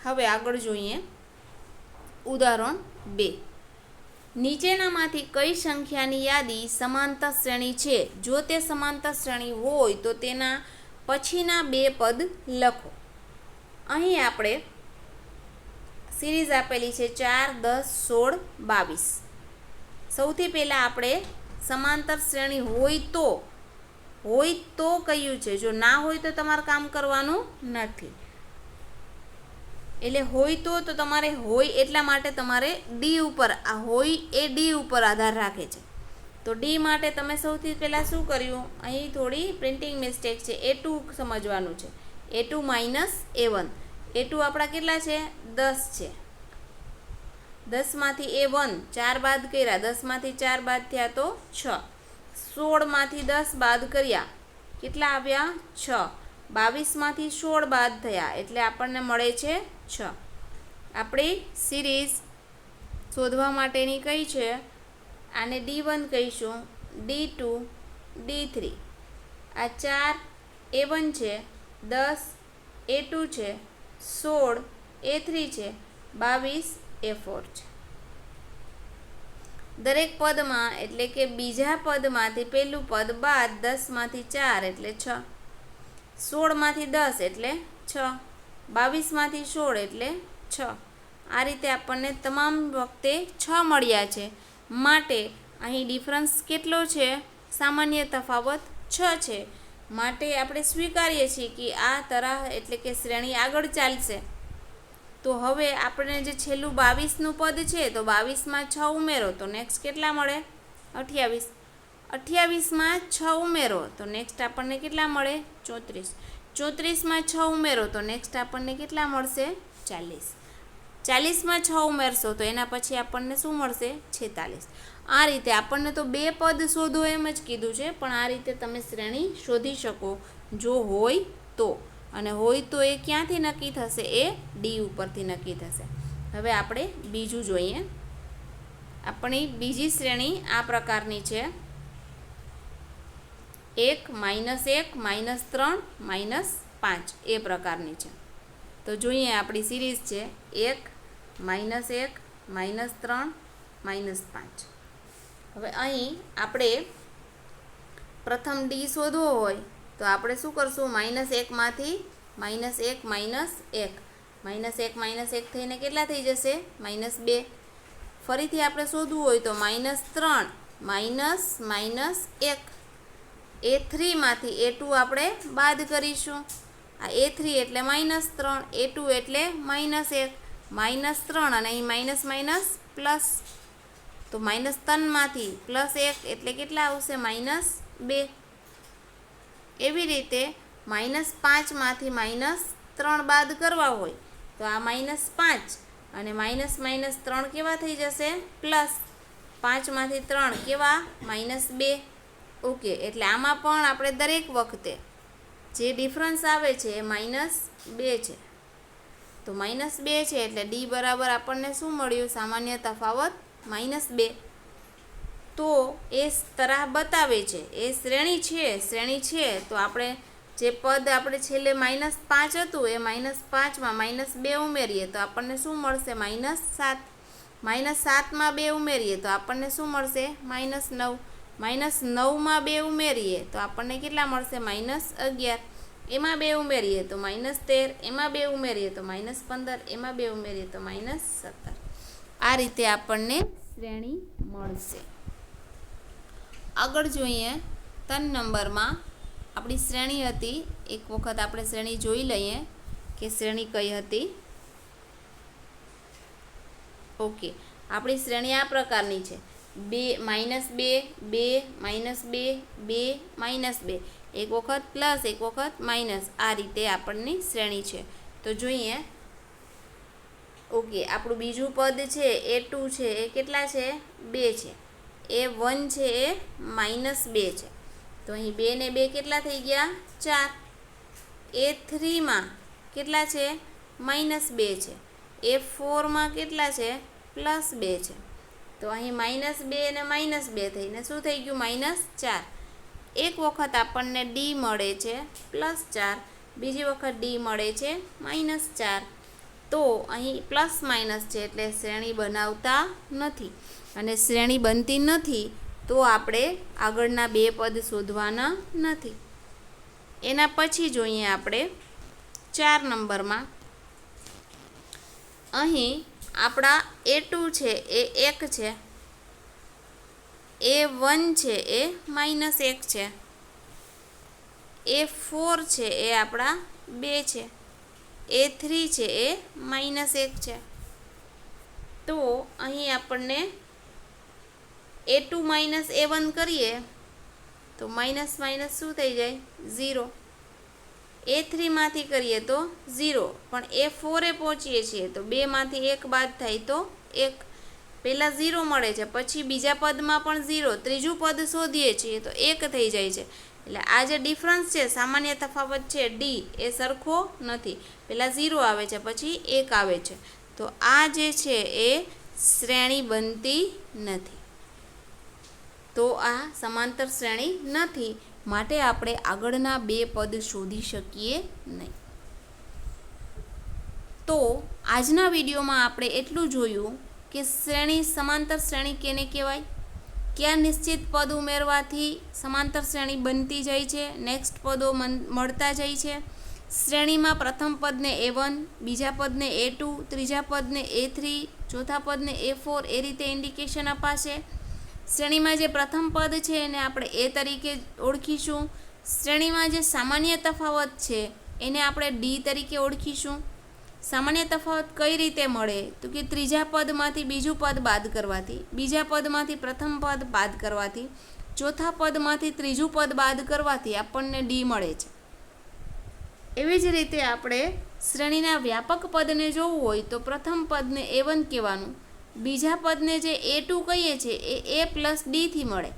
A: હવે આગળ જોઈએ ઉદાહરણ 2. નીચેનામાંથી કઈ સંખ્યાની યાદી સમાંતર શ્રેણી છે? જો તે સમાંતર શ્રેણી હોય તો તેના પછીના 2 પદ લખો. અહીં આપણે સિરીઝ આપેલી છે 4, 10, 16, 22. સૌથી પહેલાં આપણે સમાંતર શ્રેણી હોય તો કયું છે? જો ના હોય તો તમારે કામ કરવાનું નથી. એટલે હોય તો તમારે હોય એટલા માટે તમારે ડી ઉપર, આ હોય એ ડી ઉપર આધાર રાખે છે. તો ડી માટે તમે સૌથી પહેલાં શું કર્યું? અહીં થોડી પ્રિન્ટિંગ મિસ્ટેક છે. A2 સમજવાનું છે. A2 minus A1. A2 આપણા કેટલા છે? 10 છે. 10માંથી A1 4 બાદ કર્યા, 10માંથી 4 બાદ થયા તો 6. 16માંથી 10 બાદ કર્યા, કેટલા આવ્યા? 6. 22માંથી 16 બાદ થયા એટલે આપણને મળે છે 6. આપણી સિરીઝ શોધવા માટેની કઈ છે? આને D1 કહીશું, D2, D3. આ 4 A1 છે, 10 A2 છે, 16 A3 છે, 22 A4 છે. દરેક પદમાં એટલે કે બીજા પદમાંથી પહેલું પદ બાદ 10માંથી 4 એટલે 6, 16માંથી 10 એટલે 6, 22માંથી 16 એટલે 6. આ રીતે આપણને તમામ વખતે 6 મળ્યા છે. માટે અહીં ડિફરન્સ કેટલો છે? સામાન્ય તફાવત 6 છે. માટે આપણે સ્વીકારીએ છીએ કે આ તરાહ એટલે કે શ્રેણી આગળ ચાલશે. તો હવે આપણે જે છેલ્લું 22નું પદ છે તો 22માં 6 ઉમેરો તો નેક્સ્ટ કેટલા મળે? 28. 28માં 6 ઉમેરો તો નેક્સ્ટ આપણને કેટલા મળે? 34. 34માં 6 ઉમેરો તો નેક્સ્ટ આપણને કેટલા મળશે? 40. 40માં 6 ઉમેરશો તો એના પછી આપણને શું મળશે? 46. આ રીતે આપણને તો 2 પદ શોધો એમ જ કીધું છે, પણ આ રીતે તમે શ્રેણી શોધી શકો જો હોય તો. અને હોય તો એ ક્યાંથી નક્કી થશે? એ ડી ઉપરથી નક્કી થશે. હવે આપણે બીજું જોઈએ. આપણી બીજી શ્રેણી આ પ્રકારની છે: 1 -1 -3 -5 એ પ્રકારની છે. તો જોઈએ આપણી સિરીઝ છે 1 -1 -3 -5. હવે અહીં આપણે પ્રથમ ડી શોધવો હોય તો આપણે શું કરશું? -1 માંથી -1 -1 -1 થઈને કેટલા થઈ જશે? -2. ફરીથી આપણે શોધવું હોય તો -3 -1 A3 માંથી A2 આપણે બાદ કરીશું. આ A3 એટલે -3, A2 એટલે -1, -3 અને અહીં માઇનસ માઇનસ પ્લસ. તો -3 માંથી +1 એટલે કેટલા આવશે? -2. એવી રીતે -5 માંથી -3 બાદ કરવા હોય તો આ -5 અને -3 કેવા થઈ જશે? પ્લસ. 5 માંથી 3 કેવા? -2. ઓકે, એટલે આમાં પણ આપણે દરેક વખતે જે ડિફરન્સ આવે છે એ -2 છે. તો -2 છે એટલે ડી બરાબર આપણને શું મળ્યું? સામાન્ય તફાવત -2. તો એ તરાહ બતાવે છે, એ શ્રેણી છે. તો આપણે જે પદ આપણે છેલ્લે -5 હતું એ -5માં -2 ઉમેરીએ તો આપણને શું મળશે? -7. -7માં 2 ઉમેરીએ તો આપણને શું મળશે? -9. -9માં 2 ઉમેરીએ તો આપણને કેટલા મળશે? -11. એમાં 2 ઉમેરીએ તો -13. એમાં 2 ઉમેરીએ તો -15. એમાં 2 ઉમેરીએ તો -17. આ રીતે આપણને શ્રેણી મળશે. આગળ જોઈએ 3 નંબરમાં આપણી શ્રેણી હતી. એક વખત આપણે શ્રેણી જોઈ લઈએ કે શ્રેણી કઈ હતી. ઓકે, આપણી શ્રેણી આ પ્રકારની છે: 2 -2 2 -2 2 -2, એક વખત પ્લસ એક વખત માઇનસ. આ રીતે આપણની શ્રેણી છે. તો જોઈએ. ઓકે, આપણું બીજું પદ છે A2 છે એ કેટલા છે? 2 છે. A1 છે એ -2 છે. તો અહીં 2 ને 2 કેટલા થઈ ગયા? 4. A3માં કેટલા છે? -2 છે. A4માં કેટલા છે? +2 છે. તો અહીં -2 અને -2 થઈને શું થઈ ગયું? -4. એક વખત આપણને ડી મળે છે +4, બીજી વખત ડી મળે છે -4. તો અહીં પ્લસ માઇનસ છે એટલે શ્રેણી બનાવતા નથી. અને શ્રેણી બનતી નથી તો આપણે આગળના 2 પદ શોધવાના નથી. એના પછી જોઈએ આપણે 4 નંબરમાં. અહીં આપણા A2 છે એ 1 છે, A1 છે એ -1 છે, A4 છે એ આપણા 2 છે, A3 છે એ -1 છે. તો અહીં આપણને A2 - A1 કરીએ તો માઇનસ માઇનસ શું થઈ જાય? 0. A3 માંથી કરીએ તો 0, પણ A4 એ પહોંચીએ છીએ તો 2 માંથી 1 બાદ થાય તો 1. પહેલાં 0 મળે છે, પછી બીજા પદમાં પણ 0, ત્રીજું પદ શોધીએ છીએ તો 1 થઈ જાય છે. એટલે આ જે ડિફરન્સ છે, સામાન્ય તફાવત છે ડી, એ સરખો નથી. પહેલાં 0 આવે છે, પછી 1 આવે છે. તો આ જે છે એ શ્રેણી બનતી નથી. તો આ સમાંતર શ્રેણી નથી. માટે આપણે આગળના બે પદ શોધી શકીએ નહીં. તો આજના વિડીયોમાં આપણે એટલું જોયું કે શ્રેણી સમાંતર શ્રેણી કેને કહેવાય, કયા નિશ્ચિત પદ ઉમેરવાથી સમાંતર શ્રેણી બનતી જાય છે, નેક્સ્ટ પદો મળતા જાય છે. શ્રેણીમાં પ્રથમ પદને A1, બીજા પદને A2, ત્રીજા પદને A3, ચોથા પદને A4 એ રીતે ઇન્ડિકેશન અપાશે. શ્રેણીમાં જે પ્રથમ પદ છે એને આપણે A તરીકે ઓળખીશું. શ્રેણીમાં જે સામાન્ય તફાવત છે એને આપણે D તરીકે ઓળખીશું. સામાન્ય તફાવત કઈ રીતે મળે તો કે ત્રીજા પદમાંથી બીજું પદ બાદ કરવાથી, બીજા પદમાંથી પ્રથમ પદ બાદ કરવાથી, ચોથા પદમાંથી ત્રીજું પદ બાદ કરવાથી આપણને D મળે છે. એવી જ રીતે આપણે શ્રેણીના વ્યાપક પદને જોવું હોય તો પ્રથમ પદને A1 કહેવાનું, બીજા પદને જે A2 કહીએ છીએ એ A+Dથી મળે,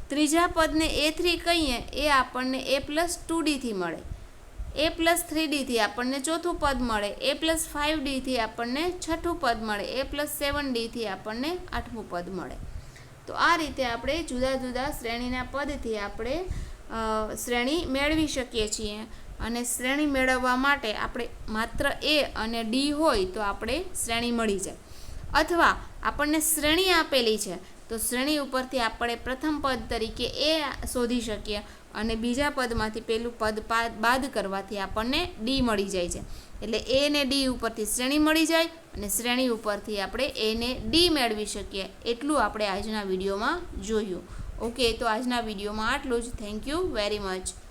A: ત્રીજા પદને A3 કહીએ એ આપણને A+2Dથી મળે, A+3Dથી આપણને ચોથું પદ મળે, A+5Dથી આપણને છઠ્ઠું પદ મળે, A+7Dથી આપણને આઠમું પદ મળે. તો આ રીતે આપણે જુદા જુદા શ્રેણીના પદથી આપણે શ્રેણી મેળવી શકીએ છીએ. અને શ્રેણી મેળવવા માટે આપણે માત્ર A અને D હોય તો આપણે શ્રેણી મળી જાય. અથવા આપણને શ્રેણી આપેલી છે તો શ્રેણી ઉપરથી આપણે પ્રથમ પદ તરીકે A શોધી શકીએ અને બીજા પદમાંથી પેલું પદ બાદ કરવાથી આપણને D મળી જાય છે. એટલે A ને D ઉપરથી શ્રેણી મળી જાય અને શ્રેણી ઉપરથી આપણે A ને D મેળવી શકીએ. એટલું આપણે આજના વિડીયોમાં જોયું. ઓકે, તો આજના વિડીયોમાં આટલું જ. Thank you very much.